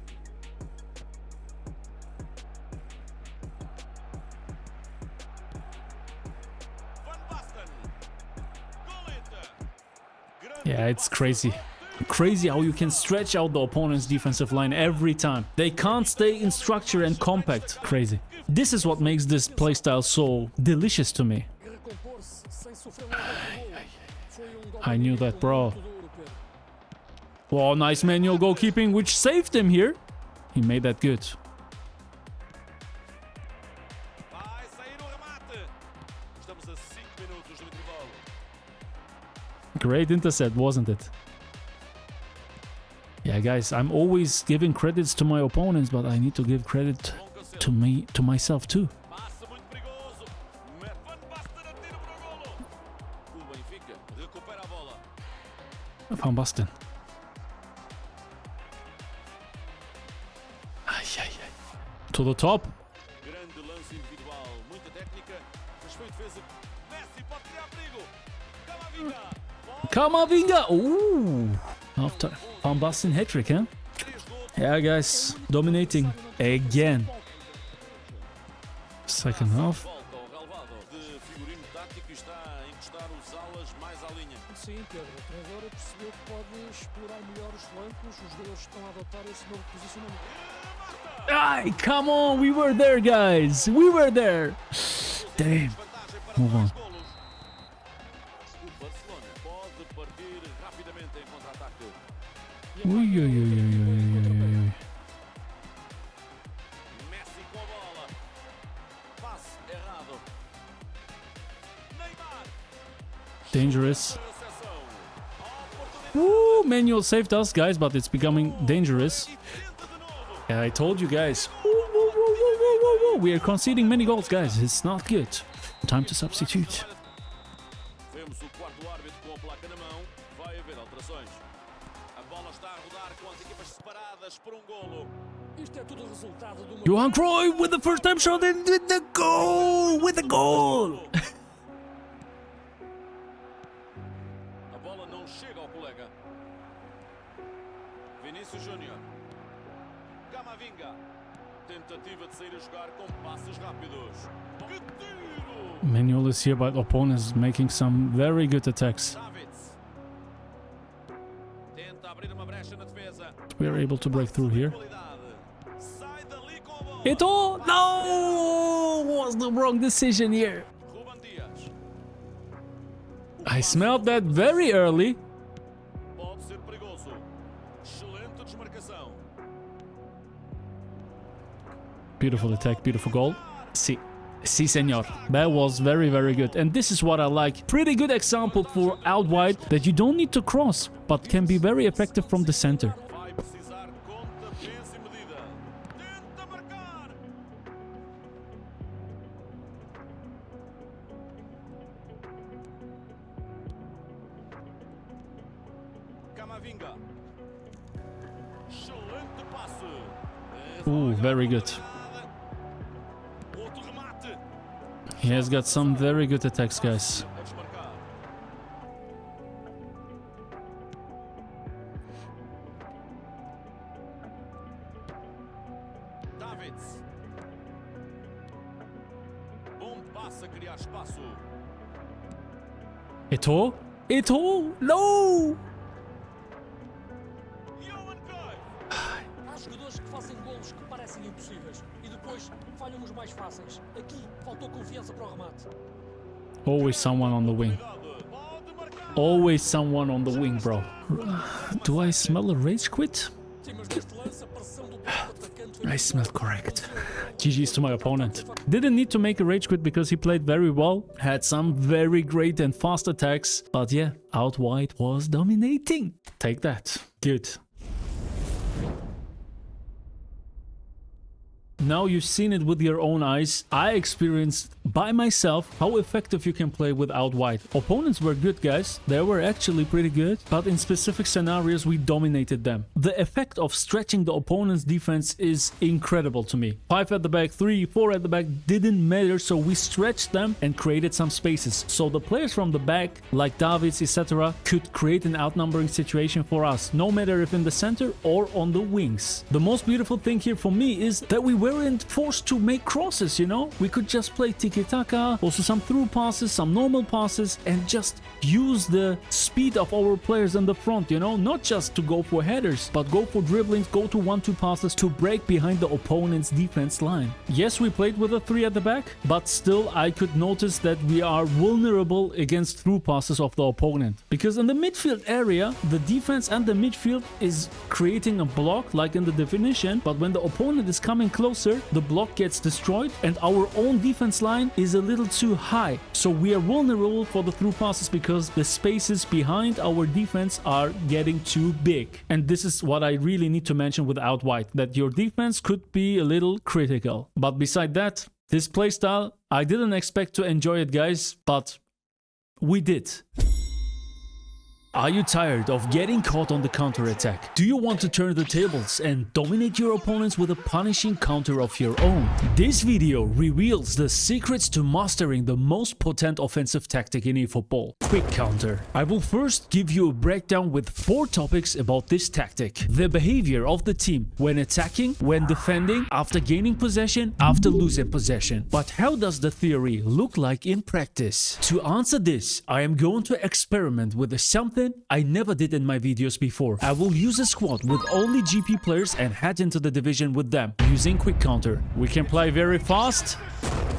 Van Basten. Goleta. Yeah, it's crazy. Crazy how you can stretch out the opponent's defensive line every time. They can't stay in structure and compact. Crazy. This is what makes this playstyle so delicious to me. Recompor-se sem sofrer nada de golo. Foi golo I knew that, bro. muito duro, Pedro. Wow, nice manual goalkeeping, which saved him here. He made that good. Vai sair o remate. Estamos a 5 minutos do intervalo. Great intercept, wasn't it? Yeah, guys, I'm always giving credits to my opponents, but I need to give credit to me, to myself too. Passa muito perigoso. Van Basten atira para o golo. O Benfica recupera a bola. Van Basten. Ai, ai, ai. To the top. Grande lance individual. Muita técnica. Mas foi defesa. Messi pode criar perigo. Camavinga. Camavinga! Ooh! After Van Basten hat-trick, huh? Yeah, guys, dominating again. Second half. Volta ao relevado de figurino tático e está a encostar os alas mais à linha. Sim, Pedro, o treinador percebeu que pode explorar melhor os flancos, os jogadores estão a adotar esse novo posicionamento. Ay, come on, we were there, guys. We were there. Damn. Vantagem para Move on. mais golos. O Barcelona pode partir rapidamente em contra-ataque. Ui, ui, ui, ui, ui, ui, ui. Messi com a bola. Passe errado. Neymar. Dangerous. Recepção. Woo, manual saved us, guys, but it's becoming dangerous. Yeah, I told you guys. Woo, woo, woo, woo, woo, woo, woo. We are conceding many goals, guys. It's not good. Time to substitute. Vemos o quarto árbitro com a placa na mão. Vai haver alterações. A bola está a rodar com as equipas separadas por golo. Isto é tudo resultado de uma... Johan Cruyff with the first time shot and with the goal! With the goal! A bola não chega ao colega. Vinícius Júnior. Camavinga. Tentativa de sair a jogar com passes rápidos. Que tiro! Manual is here, but opponents making some very good attacks. Davids. Tenta abrir uma brecha na defesa. We are able to break through here. Qualidade. Sai dali com a bola. Eto'o! No! Was the wrong decision here. Ruben Dias. I smelled that very early. Pode ser perigoso. Excelente desmarcação. Beautiful attack, beautiful goal. Si. Si, senor. That was very, very good. And this is what I like. Pretty good example for out wide that you don't need to cross, but can be very effective from the center. Vai precisar de conta, peso e medida. Tenta marcar. Camavinga. Excelente passe. Ooh, very good. Outro remate. He has got some very good attacks, guys. A desmarcar. Davids. Bom passe a criar espaço. Eto'o? Eto'o? No! Johan Cruyff. Há jogadores que fazem golos que parecem impossíveis e depois falham nos mais fáceis. Aqui faltou confiança para o remate. Always someone on the wing. Pode marcar. Always someone on the wing, bro. Do I smell a rage quit? Sim, mas neste lance a pressão do próprio atacante foi I muito smelled alta. correct. GG's to my opponent. Didn't need to make a rage quit because he played very well, had some very great and fast attacks, but yeah, out wide was dominating. Take that. Good. Now you've seen it with your own eyes. I experienced by myself how effective you can play with out wide. Opponents were good, guys. They were actually pretty good, but in specific scenarios we dominated them. The effect of stretching the opponent's defense is incredible to me. 5 at the back, 3, 4 at the back didn't matter, so we stretched them and created some spaces. So the players from the back, like Davids, etc., could create an outnumbering situation for us, no matter if in the center or on the wings. The most beautiful thing here for me is that we weren't forced to make crosses, you know? We could just play tiki-taka, also some through passes, some normal passes, and just use the speed of our players in the front, you know? Not just to go for headers, but go for dribblings, go to 1-2 passes to break behind the opponent's defense line. Yes, we played with a 3 at the back, but still I could notice that we are vulnerable against through passes of the opponent. Because in the midfield area, the defense and the midfield is creating a block like in the definition, but when the opponent is coming closer, the block gets destroyed and our own defense line is a little too high. So we are vulnerable for the through passes because the spaces behind our defense are getting too big. And this is what I really need to mention with out wide, that your defense could be a little critical. But beside that, this playstyle, I didn't expect to enjoy it, guys, but we did. Are you tired of getting caught on the counter-attack? Do you want to turn the tables and dominate your opponents with a punishing counter of your own? This video reveals the secrets to mastering the most potent offensive tactic in eFootball, quick counter. I will first give you a breakdown with 4 topics about this tactic. The behavior of the team when attacking, when defending, after gaining possession, after losing possession. But how does the theory look like in practice? To answer this, I am going to experiment with something I never did in my videos before. I will use a squad with only GP players and head into the division with them using quick counter. We can play very fast.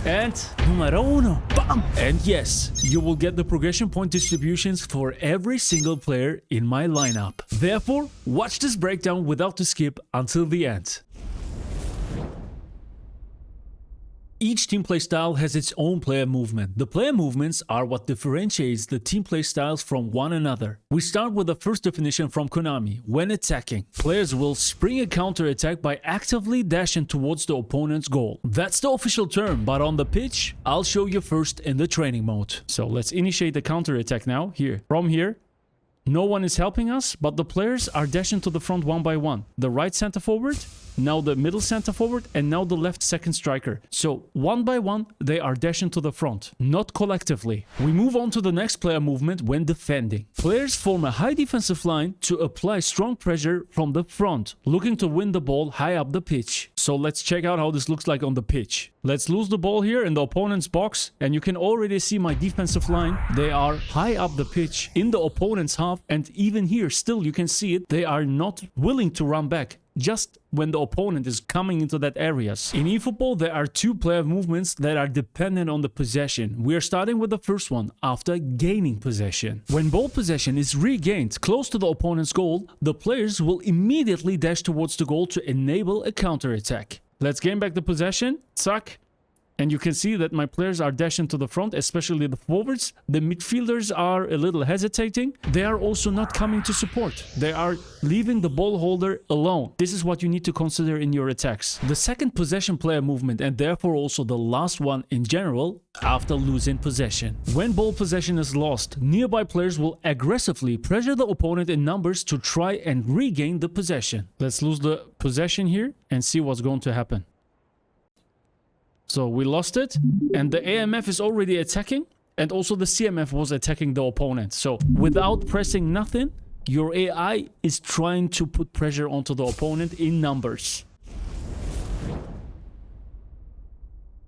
And numero uno, bam! And yes, you will get the progression point distributions for every single player in my lineup. Therefore, watch this breakdown without the skip until the end. Each team play style has its own player movement. The player movements are what differentiates the team play styles from one another. We start with the first definition from Konami. When attacking, players will spring a counter attack by actively dashing towards the opponent's goal. That's the official term, but on the pitch, I'll show you first in the training mode. So let's initiate the counter attack now. Here, from here. No one is helping us, but the players are dashing to the front one by one. The right center forward, now the middle center forward, and now the left second striker. So one by one, they are dashing to the front, not collectively. We move on to the next player movement when defending. Players form a high defensive line to apply strong pressure from the front, looking to win the ball high up the pitch. So let's check out how this looks like on the pitch. Let's lose the ball here in the opponent's box, and you can already see my defensive line. They are high up the pitch in the opponent's half, and even here still you can see it. They are not willing to run back just when the opponent is coming into that areas. In eFootball, there are 2 player movements that are dependent on the possession. We are starting with the first one, after gaining possession. When ball possession is regained close to the opponent's goal, the players will immediately dash towards the goal to enable a counter attack. Let's gain back the possession. Zack. And you can see that my players are dashing to the front, especially the forwards. The midfielders are a little hesitating. They are also not coming to support. They are leaving the ball holder alone. This is what you need to consider in your attacks. The second possession player movement, and therefore also the last one in general, after losing possession. When ball possession is lost, nearby players will aggressively pressure the opponent in numbers to try and regain the possession. Let's lose the possession here and see what's going to happen. So we lost it, and the AMF is already attacking, and also the CMF was attacking the opponent. So without pressing nothing, your AI is trying to put pressure onto the opponent in numbers.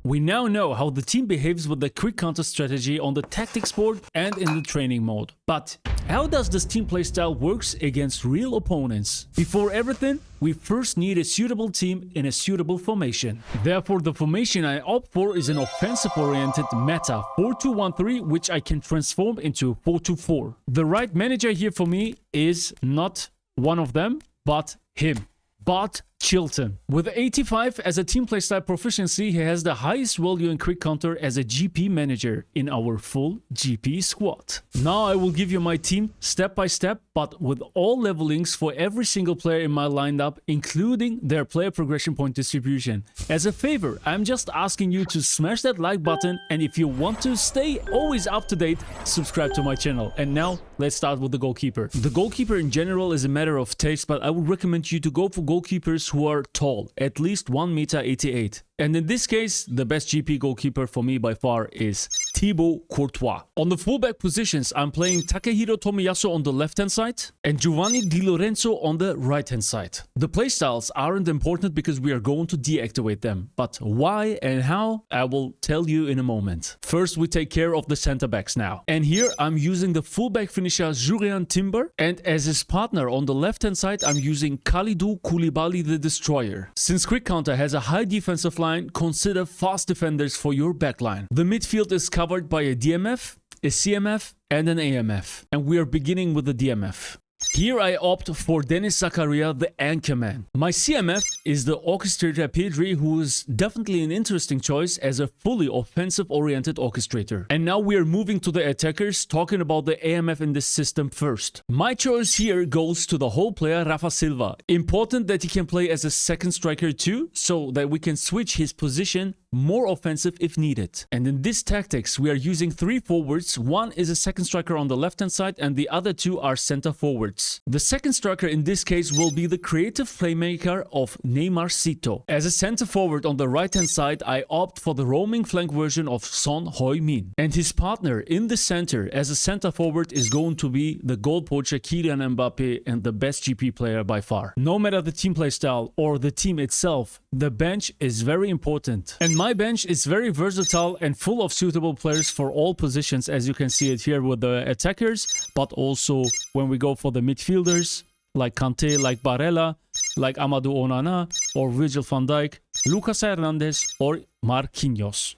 We now know how the team behaves with the quick counter strategy on the tactics board and in the training mode. But how does this team play style works against real opponents? Before everything, we first need a suitable team in a suitable formation. Therefore, the formation I opt for is an offensive-oriented meta 4-2-1-3, which I can transform into 4-2-4. The right manager here for me is not one of them, but him. But Chilton. With 85 as a team playstyle proficiency, he has the highest value in quick counter as a GP manager in our full GP squad. Now I will give you my team step by step, but with all levelings for every single player in my lineup, including their player progression point distribution. As a favor, I'm just asking you to smash that like button, and if you want to stay always up to date, subscribe to my channel. And now let's start with the goalkeeper. The goalkeeper in general is a matter of taste, but I would recommend you to go for goalkeepers who are tall, at least 1.88 m. And in this case, the best GP goalkeeper for me by far is Thibaut Courtois. On the fullback positions, I'm playing Takehiro Tomiyasu on the left-hand side and Giovanni Di Lorenzo on the right-hand side. The playstyles aren't important because we are going to deactivate them. But why and how, I will tell you in a moment. First, we take care of the center-backs now. And here, I'm using the fullback finisher Jurian Timber. And as his partner on the left-hand side, I'm using Kalidou Koulibaly the Destroyer. Since quick counter has a high defensive line, consider fast defenders for your backline. The midfield is covered by a DMF, a CMF, and an AMF. And we are beginning with the DMF. Here I opt for Dennis Zakaria, the anchorman. My CMF is the orchestrator Pedri, who is definitely an interesting choice as a fully offensive-oriented orchestrator. And now we are moving to the attackers, talking about the AMF in this system first. My choice here goes to the whole player Rafa Silva. Important that he can play as a second striker too, so that we can switch his position more offensive if needed. And in this tactics, we are using 3 forwards. One is a second striker on the left-hand side and the other 2 are center forwards. The second striker in this case will be the creative playmaker of Neymar Sito. As a center forward on the right-hand side, I opt for the roaming flank version of Son Heung-min. And his partner in the center as a center forward is going to be the goal poacher Kylian Mbappe and the best GP player by far. No matter the team play style or the team itself, the bench is very important. And my bench is very versatile and full of suitable players for all positions, as you can see it here with the attackers, but also when we go for the midfielders, like Kante, like Barella, like Amadou Onana, or Virgil van Dijk, Lucas Hernandez, or Marquinhos.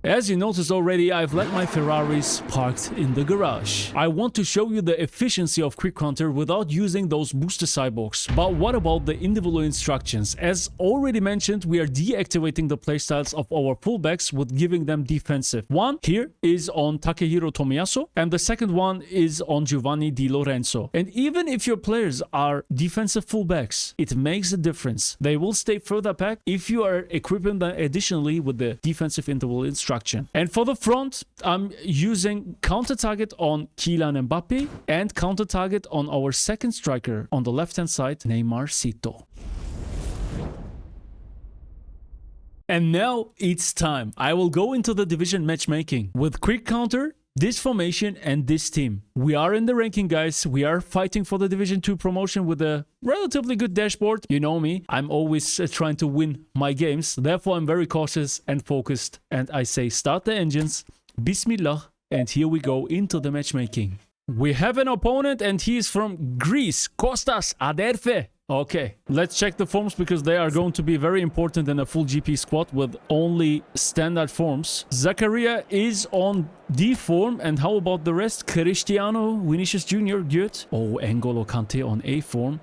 As you noticed already, I've let my Ferraris parked in the garage. I want to show you the efficiency of quick counter without using those booster cyborgs. But what about the individual instructions? As already mentioned, we are deactivating the playstyles of our fullbacks with giving them defensive. One here is on Takehiro Tomiyasu and the second one is on Giovanni Di Lorenzo. And even if your players are defensive fullbacks, it makes a difference. They will stay further back if you are equipping them additionally with the defensive interval instruction. And for the front, I'm using counter target on Kylian Mbappe and counter target on our second striker on the left-hand side, Neymar Sito. And now it's time. I will go into the division matchmaking with quick counter, this formation and this team. We are in the ranking, guys. We are fighting for the Division 2 promotion with a relatively good dashboard. You know me, I'm always trying to win my games. Therefore, I'm very cautious and focused. And I say start the engines, Bismillah, and here we go into the matchmaking. We have an opponent and he is from Greece, Kostas Aderfe. Okay, let's check the forms because they are going to be very important in a full GP squad with only standard forms. Zakaria is on D form, and how about the rest? Cristiano, Vinicius Jr., good. Oh, N'Golo Kante on A form.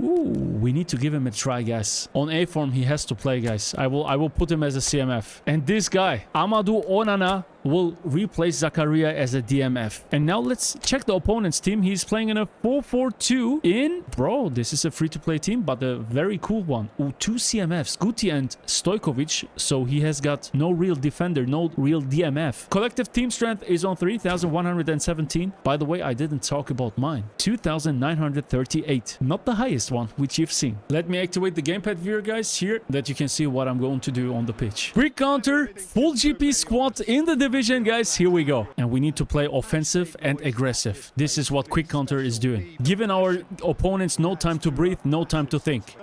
Ooh, we need to give him a try, guys. On A form, he has to play, guys. I will put him as a CMF. And this guy, Amadou Onana, will replace Zakaria as a DMF. And now let's check the opponent's team. He's playing in a 4-4-2 in... Bro, this is a free-to-play team, but a very cool one. Ooh, 2 CMFs, Guti and Stojkovic. So he has got no real defender, no real DMF. Collective team strength is on 3,117. By the way, I didn't talk about mine. 2,938. Not the highest one, which you've seen. Let me activate the gamepad viewer, guys, here, that you can see what I'm going to do on the pitch. Quick counter, full GP squad in the division, guys. Here we go. And we need to play offensive and aggressive. This is what quick counter is doing. Giving our opponents no time to breathe, no time to think.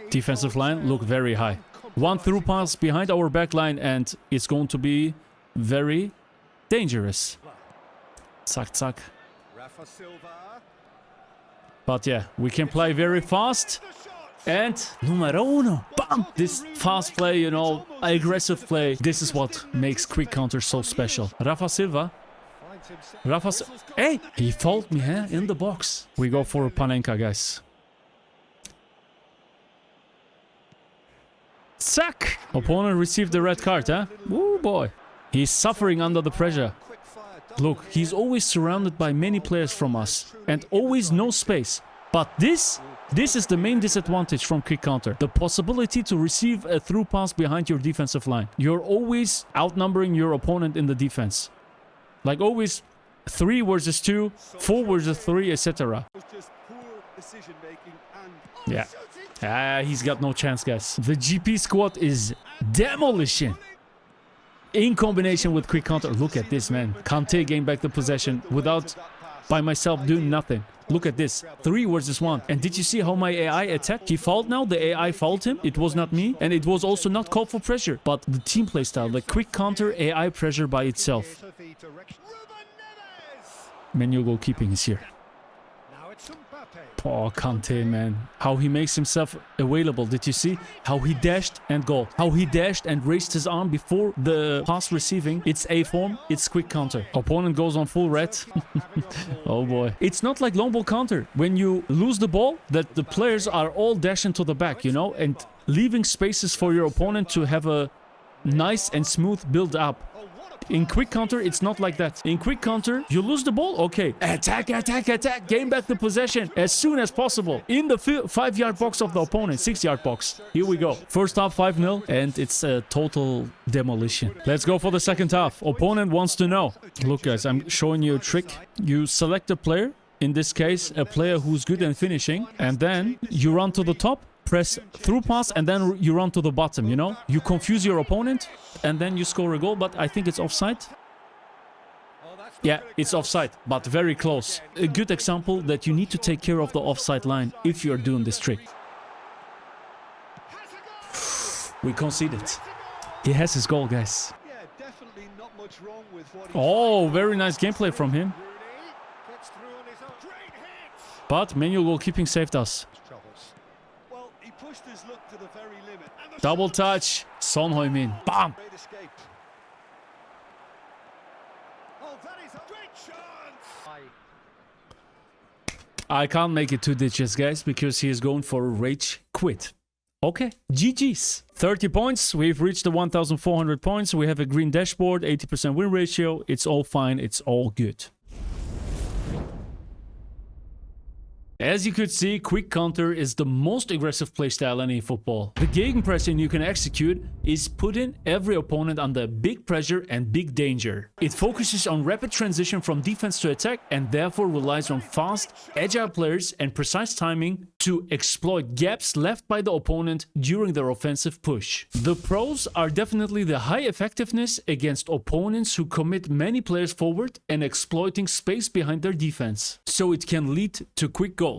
Defensive line look very high. One through pass behind our back line and it's going to be very dangerous. Zack, zack. But yeah, we can play very fast. And numero uno, bam! This fast play, you know, aggressive play. This is what makes quick counter so special. Rafa Silva Rafa's... Hey! He fouled me, huh? In the box. We go for a Panenka, guys. Zack! Opponent received the red card, huh? Woo, boy. He's suffering under the pressure. Look, he's always surrounded by many players from us. And always no space. But this is the main disadvantage from quick counter. The possibility to receive a through pass behind your defensive line. You're always outnumbering your opponent in the defense. Like always 3 versus 2, 4 versus 3, etc. Yeah. He's got no chance, guys. The GP squad is demolition. In combination with quick counter. Look at this, man. Kante gained back the possession without by myself doing nothing. Look at this. 3 versus 1. And did you see how my AI attacked? He fouled now. The AI fouled him. It was not me. And it was also not called for pressure. But the team play style, the quick counter AI pressure by itself. Manual goalkeeping is here. Oh, Kante, man. How he makes himself available. Did you see? How he dashed and goal. How he dashed and raised his arm before the pass receiving. It's A form. It's quick counter. Opponent goes on full red. Oh, boy. It's not like long ball counter. When you lose the ball, that the players are all dashing to the back, you know, and leaving spaces for your opponent to have a nice and smooth build up. In quick counter, it's not like that. In quick counter, you lose the ball, okay. Attack, attack, attack. Gain back the possession as soon as possible. In the 5-yard box of the opponent, 6-yard box. Here we go. First half 5-0, and it's a total demolition. Let's go for the second half. Opponent wants to know. Look, guys, I'm showing you a trick. You select a player. In this case, a player who's good in finishing. And then you run to the top. Press through pass and then you run to the bottom, you know? You confuse your opponent and then you score a goal, but I think it's offside. Yeah, it's offside, but very close. A good example that you need to take care of the offside line if you're doing this trick. We conceded. He has his goal, guys. Oh, very nice gameplay from him. But manual goalkeeping saved us. Double touch. Son Heung-min. Bam! I can't make it 2 digits, guys, because he is going for a rage quit. Okay, GG's. 30 points. We've reached the 1,400 points. We have a green dashboard, 80% win ratio. It's all fine. It's all good. As you could see, quick counter is the most aggressive playstyle in eFootball. The gegenpressing you can execute is putting every opponent under big pressure and big danger. It focuses on rapid transition from defense to attack and therefore relies on fast, agile players and precise timing to exploit gaps left by the opponent during their offensive push. The pros are definitely the high effectiveness against opponents who commit many players forward and exploiting space behind their defense. So it can lead to quick goals.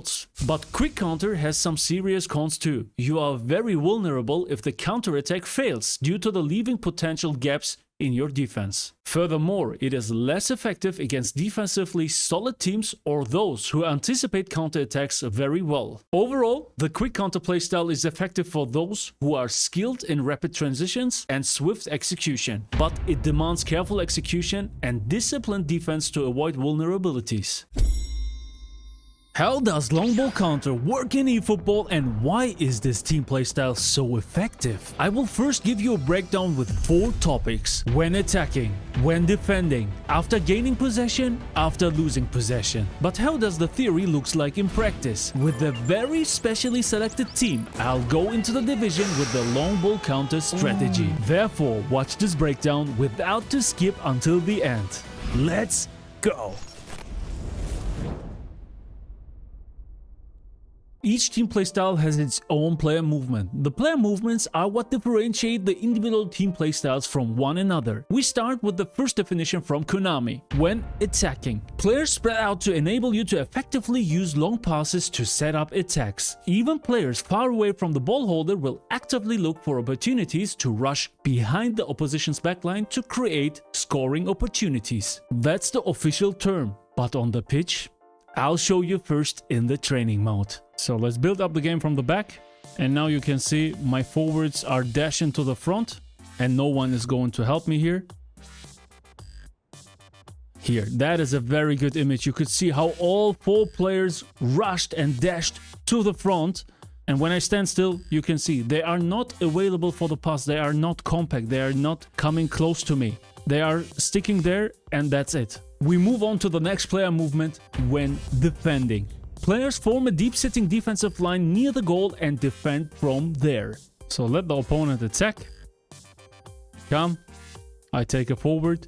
But quick counter has some serious cons too. You are very vulnerable if the counter attack fails due to the leaving potential gaps in your defense. Furthermore, it is less effective against defensively solid teams or those who anticipate counterattacks very well. Overall, the quick counter playstyle is effective for those who are skilled in rapid transitions and swift execution, but it demands careful execution and disciplined defense to avoid vulnerabilities. How does long ball counter work in eFootball and why is this team playstyle so effective? I will first give you a breakdown with 4 topics: when attacking, when defending, after gaining possession, after losing possession. But how does the theory looks like in practice? With a very specially selected team, I'll go into the division with the long ball counter strategy. Therefore, watch this breakdown without to skip until the end. Let's go! Each team playstyle has its own player movement. The player movements are what differentiate the individual team playstyles from one another. We start with the first definition from Konami: when attacking. Players spread out to enable you to effectively use long passes to set up attacks. Even players far away from the ball holder will actively look for opportunities to rush behind the opposition's backline to create scoring opportunities. That's the official term, but on the pitch, I'll show you first in the training mode. So let's build up the game from the back. And now you can see my forwards are dashing to the front and no one is going to help me here. Here, that is a very good image. You could see how all 4 players rushed and dashed to the front. And when I stand still, you can see they are not available for the pass. They are not compact. They are not coming close to me. They are sticking there, and that's it. We move on to the next player movement when defending. Players form a deep-sitting defensive line near the goal and defend from there. So let the opponent attack. Come. I take a forward.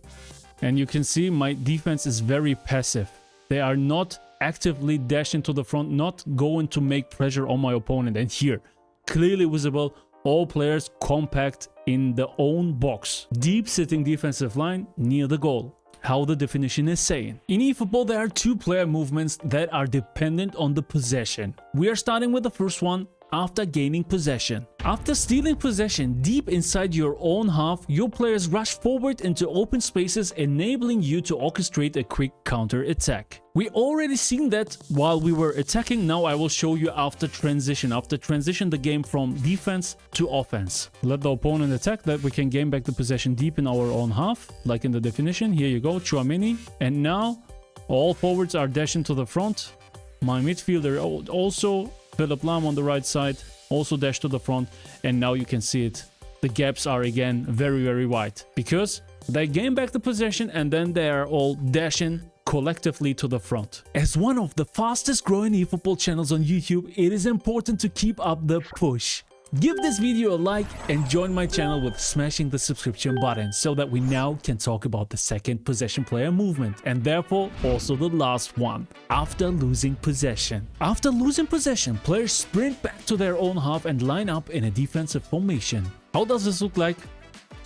And you can see my defense is very passive. They are not actively dashing to the front, not going to make pressure on my opponent. And here, clearly visible, all players compact in their own box. Deep sitting defensive line near the goal. How the definition is saying. In eFootball, there are 2 player movements that are dependent on the possession. We are starting with the first one. After gaining possession. After stealing possession deep inside your own half, your players rush forward into open spaces, enabling you to orchestrate a quick counter-attack. We already seen that while we were attacking. Now I will show you after transition. After transition the game from defense to offense. Let the opponent attack, that we can gain back the possession deep in our own half, like in the definition. Here you go, Tchouaméni. And now all forwards are dashing to the front. My midfielder also, Philipp Lahm on the right side, also dash to the front, and now you can see it. The gaps are again very wide because they gain back the possession and then they are all dashing collectively to the front. As one of the fastest growing eFootball channels on YouTube, it is important to keep up the push. Give this video a like and join my channel with smashing the subscription button so that we now can talk about the second possession player movement and therefore also the last one, after losing possession. After losing possession, players sprint back to their own half and line up in a defensive formation. How does this look like?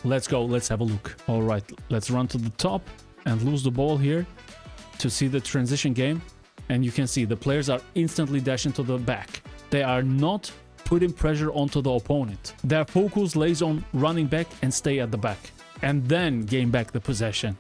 Let's go, let's have a look. Alright, let's run to the top and lose the ball here to see the transition game. And you can see the players are instantly dashing to the back. They are not putting pressure onto the opponent. Their focus lays on running back and stay at the back, and then gain back the possession.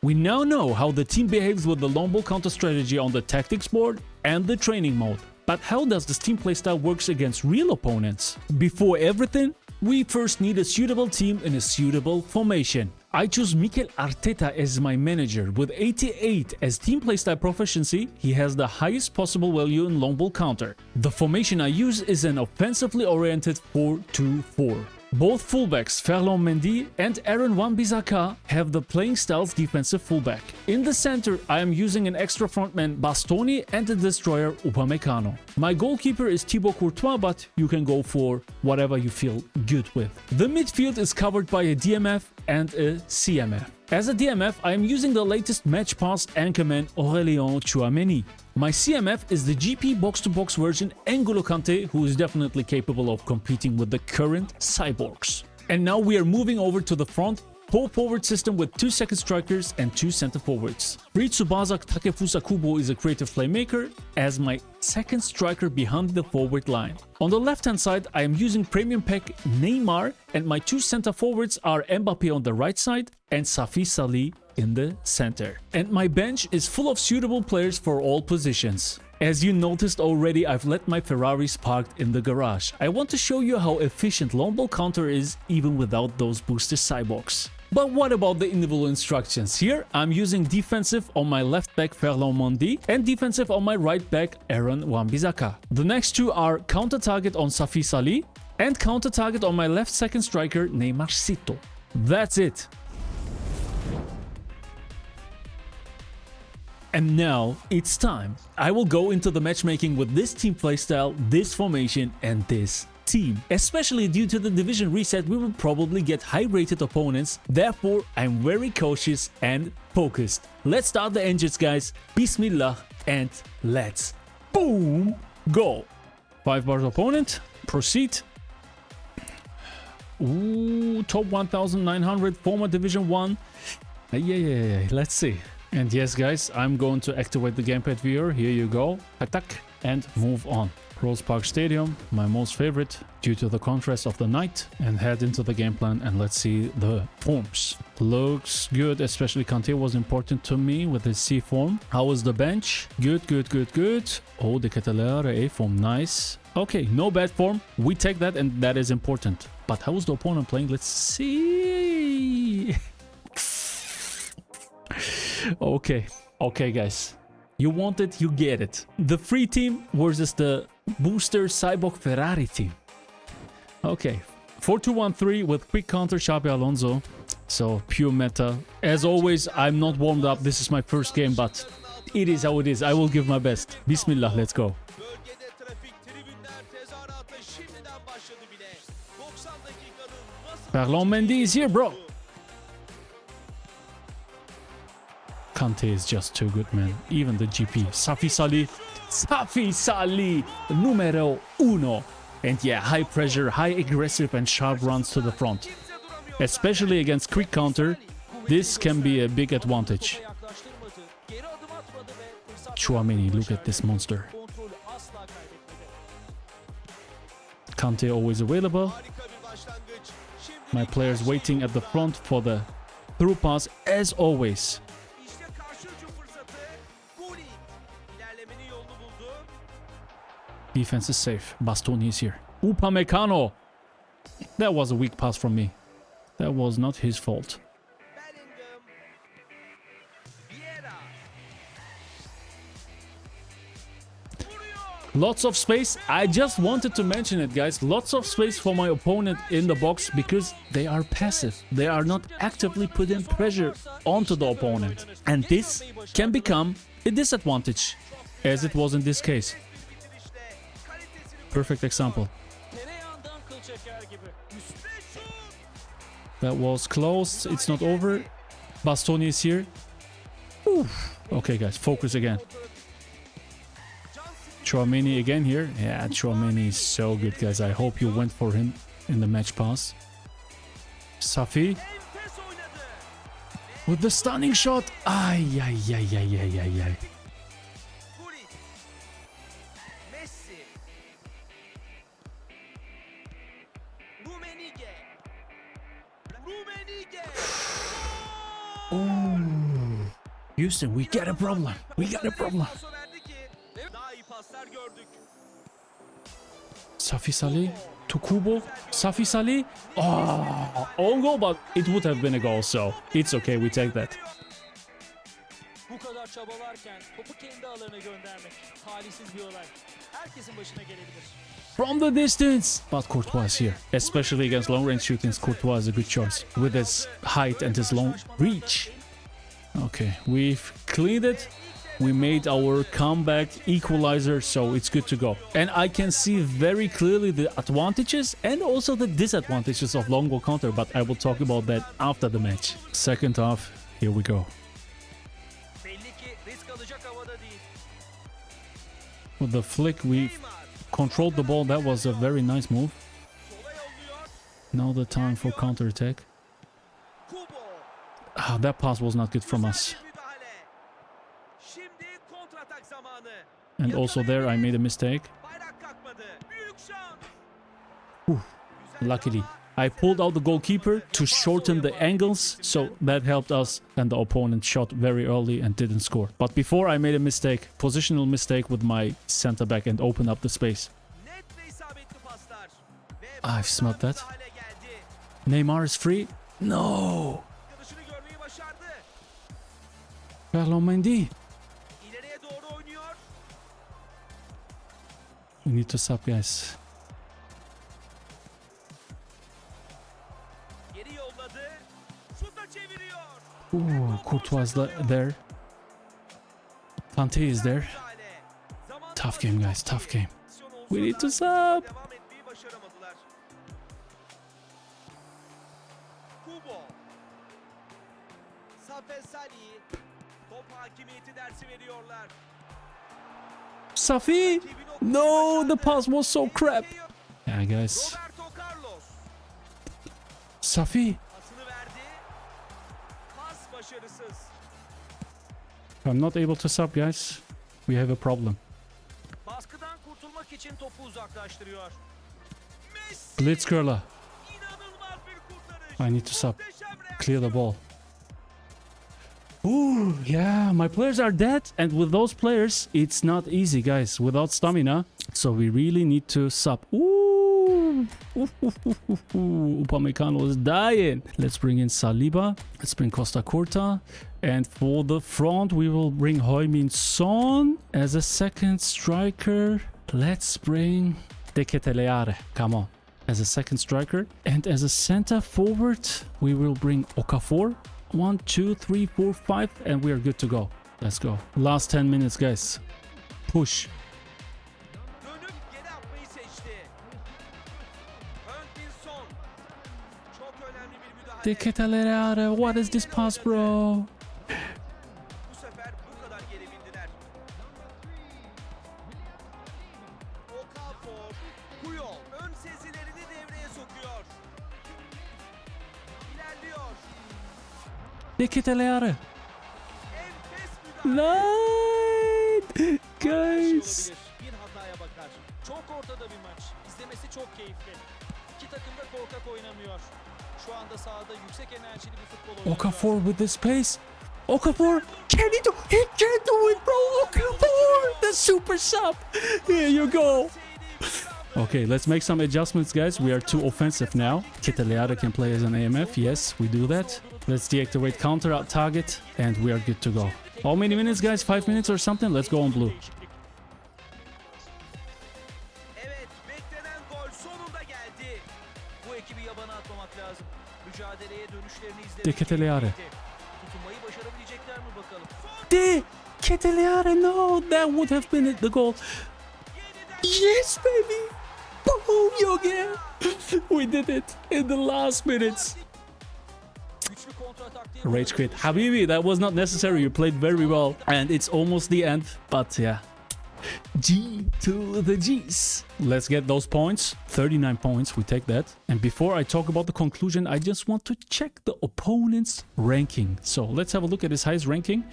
We now know how the team behaves with the long ball counter strategy on the tactics board and the training mode. But how does this team playstyle works against real opponents? Before everything, we first need a suitable team in a suitable formation. I choose Mikel Arteta as my manager. With 88 as team playstyle proficiency, he has the highest possible value in long ball counter. The formation I use is an offensively oriented 4-2-4. Both fullbacks Ferland Mendy and Aaron Wan-Bissaka have the playing styles defensive fullback. In the center, I am using an extra frontman Bastoni and a destroyer Upamecano. My goalkeeper is Thibaut Courtois, but you can go for whatever you feel good with. The midfield is covered by a DMF and a CMF. As a DMF, I am using the latest match pass anchorman Aurélien Tchouaméni. My CMF is the GP box-to-box version N'Golo Kante, who is definitely capable of competing with the current cyborgs. And now we are moving over to the front, 4-forward system with 2 second strikers and 2 center forwards. Tsubasa Takefusa Kubo is a creative playmaker as my second striker behind the forward line. On the left hand side, I am using premium pack Neymar, and my 2 center forwards are Mbappe on the right side and Safi Salih in the center. And my bench is full of suitable players for all positions. As you noticed already, I've let my Ferraris parked in the garage. I want to show you how efficient long ball counter is even without those booster cyborgs. But what about the individual instructions? Here I'm using defensive on my left back Ferland Mendy and defensive on my right back Aaron Wan-Bissaka. The next 2 are counter target on Safi Salih and counter target on my left second striker Neymarcito. That's it. And now it's time. I will go into the matchmaking with this team playstyle, this formation and this team. Especially due to the division reset, we will probably get high-rated opponents. Therefore, I'm very cautious and focused. Let's start the engines, guys. Bismillah and let's boom go. 5 bars opponent. Proceed. Ooh, top 1900, former division 1. Yeah. Let's see. And yes, guys, I'm going to activate the gamepad viewer. Here you go. Tack, tack, and move on. Rose Park Stadium, my most favorite due to the contrast of the night, and head into the game plan and let's see the forms. Looks good, especially Kante was important to me with his C form. How was the bench? Good. Oh, the Catalere A form, nice. Okay, no bad form. We take that and that is important. But how is the opponent playing? Let's see. Okay. Okay, guys. You want it, you get it. The free team versus the booster Cyborg Ferrari team. Okay. 4-2-1-3 with quick counter Xabi Alonso. So, pure meta. As always, I'm not warmed up. This is my first game, but it is how it is. I will give my best. Bismillah, let's go. Bölgede trafik, tribünler tezahürata şimdiden başladı bile. 90 dakikanın nasıl... Ferland Mendy is here, bro. Kante is just too good, man. Even the GP. Safi Salih, numero uno. And yeah, high pressure, high aggressive and sharp runs to the front. Especially against quick counter, this can be a big advantage. Chouameni, look at this monster. Kante always available. My players waiting at the front for the through pass as always. İşte karşı hücum fırsatı. Gullit ilerlemenin yolunu buldu. Defense is safe. Bastoni is here. Upamecano. That was a weak pass from me. That was not his fault. Bellingham. Vieira. Vuruyor. Lots of space. I just wanted to mention it, guys. Lots of space for my opponent in the box because they are passive. They are not actively putting pressure onto the opponent. And this can become a disadvantage, as it was in this case. Bitirişte kalitesini Perfect example. Tereyağından kıl çeker gibi. ve şut. That was close. It's not over. Bastoni is here. Oof. Okay, guys. Focus again. Chouameni again here. Yeah, Chouameni is so good, guys. I hope you went for him in the match pass. Safi Enfes oynadı. with the stunning shot. Ay, ay, ay, ay, ay, ay, ay. Gullit. Messi. Rummenigge. Rummenigge. Houston, we got a problem. We got a problem. Paso verdi ki daha iyi paslar gördük. Safi Salih to Kubo. Safi Salih. Oh, own goal, but it would have been a goal, so it's okay. We take that. Bu kadar çabalarken topu kendi alanına göndermek talihsiz bir olay. Herkesin başına gelebilir. From the distance. But Courtois is here. Especially against long range shootings, Courtois is a good choice. With his height and his long reach. Okay, we've cleaned it. We made our comeback equalizer, so it's good to go. And I can see very clearly the advantages and also the disadvantages of long ball counter, but I will talk about that after the match. Second half, here we go. Belli ki risk alacak havada değil. With the flick, we controlled the ball. That was a very nice move. Sola yolluyor. Now the time for counter attack. Kubo. Ah, that pass was not good from us. Güzel bir müdahale. Şimdi kontratak zamanı. And also there, I made a mistake. Bayrak kalkmadı. Büyük şans. Luckily, I pulled out the goalkeeper to shorten the angles, so that helped us. And the opponent shot very early and didn't score. But before, I made a mistake, positional mistake with my center back and opened up the space. Net ve isabetli paslar. Ve I've smelled that. müdahale geldi. Neymar is free. No! Arkadaşını görmeyi başardı. Ferland Mendy. İleriye doğru oynuyor. We need to sub, guys. Geri yolladı. Şuta çeviriyor. Ooh, Courtois there. Kante is there. Müdahale. Zaman Tough game, guys. Tough game. pozisyon olsa We need da to sub. devam etmeyi başaramadılar. Kubo. Safe Salih. Top hakimiyeti dersi veriyorlar. Safi! No, the pass was so crap. Yeah, guys. Roberto Carlos. Safi! Pasını verdi. Pas başarısız. I'm not able to sub, guys. We have a problem. Baskıdan kurtulmak için topu uzaklaştırıyor. Messi. Blitzkirler. İnanılmaz bir kurtarış. I need to sub. Muhteşem reaksiyon. Clear the ball. Ooh, yeah, my players are dead. And with those players, it's not easy, guys. Without stamina. So we really need to sub. Ooh, Upamecano is dying. Let's bring in Saliba. Let's bring Costa Curta. And for the front, we will bring Heung-min Son as a second striker. Let's bring De Ketelaere. Come on. As a second striker. And as a center forward, we will bring Okafor. 1, 2, 3, 4, 5. And we are good to go. Let's go. Last 10 minutes, guys. Push. Dönüp geri atmayı seçti. Heung-min Son. Çok önemli bir müdahale. De Ketelaere. What is this pass, bro? Bu sefer bu kadar gelebildiler. Okafor, Puyol ön sezilerini devreye sokuyor. İlerliyor. De Ketelaere. Enfes müdahale. Nine! Guys. Bir hataya bakar. Çok ortada bir maç. İzlemesi çok keyifli. İki takım da korkak oynamıyor. Şu anda sahada yüksek enerjili bir futbol oynuyor. Okafor with the space. Okafor, can he do? He can do it, bro. Okafor, the super sub. Here you go. Okay, let's make some adjustments, guys. We are too offensive now. Ketelaere can play as an AMF. Yes, we do that. Let's deactivate counter out target, and we are good to go. How many minutes, guys? 5 minutes or something? Let's go on blue. Evet, beklenen gol sonunda geldi. Bu ekibi yabana atmamak lazım. Mücadeleye dönüşlerini izlemek. De Ketelaere. keyifliydi. Tutunmayı başarabilecekler mi bakalım? De Ketelaere, no, that would have been it, the goal. Yes, baby. Boom, Yogi. We did it in the last minutes. Güçlü kontrataktiği Rage quit. Habibi, that was not necessary. You played very well. And it's almost the end. But yeah. G to the G's. Let's get those points. 39 points. We take that. And before I talk about the conclusion, I just want to check the opponent's ranking. So let's have a look at his highest ranking.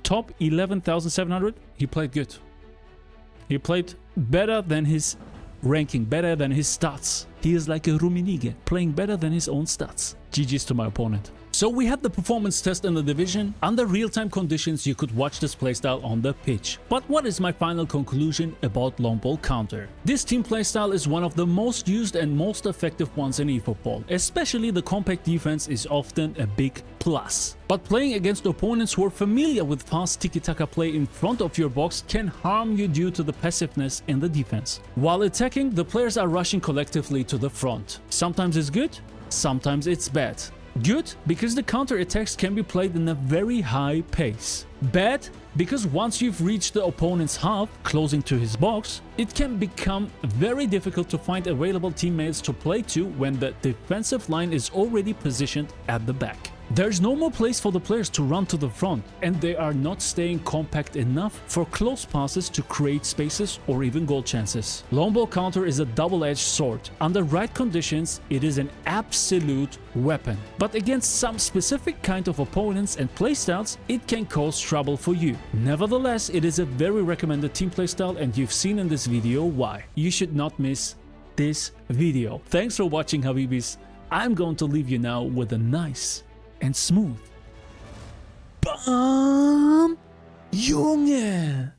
Top 11,700. He played good. He played better than his ranking, better than his stats. He is like a Rummenigge, playing better than his own stats. GG's to my opponent. So we had the performance test in the division. Under real-time conditions, you could watch this playstyle on the pitch. But what is my final conclusion about long ball counter? This team playstyle is one of the most used and most effective ones in eFootball. Especially the compact defense is often a big plus. But playing against opponents who are familiar with fast tiki-taka play in front of your box can harm you due to the passiveness in the defense. While attacking, the players are rushing collectively to the front. Sometimes it's good, sometimes it's bad. Good, because the counter-attacks can be played in a very high pace. Bad, because once you've reached the opponent's half, closing to his box, it can become very difficult to find available teammates to play to when the defensive line is already positioned at the back. There's no more place for the players to run to the front, and they are not staying compact enough for close passes to create spaces or even goal chances. Long ball counter is a double-edged sword. Under right conditions, it is an absolute weapon. But against some specific kind of opponents and playstyles, it can cause trouble for you. Nevertheless, it is a very recommended team playstyle, and you've seen in this video why. You should not miss this video. Thanks for watching, Habibis. I'm going to leave you now with a nice and smooth. Bam! Junge!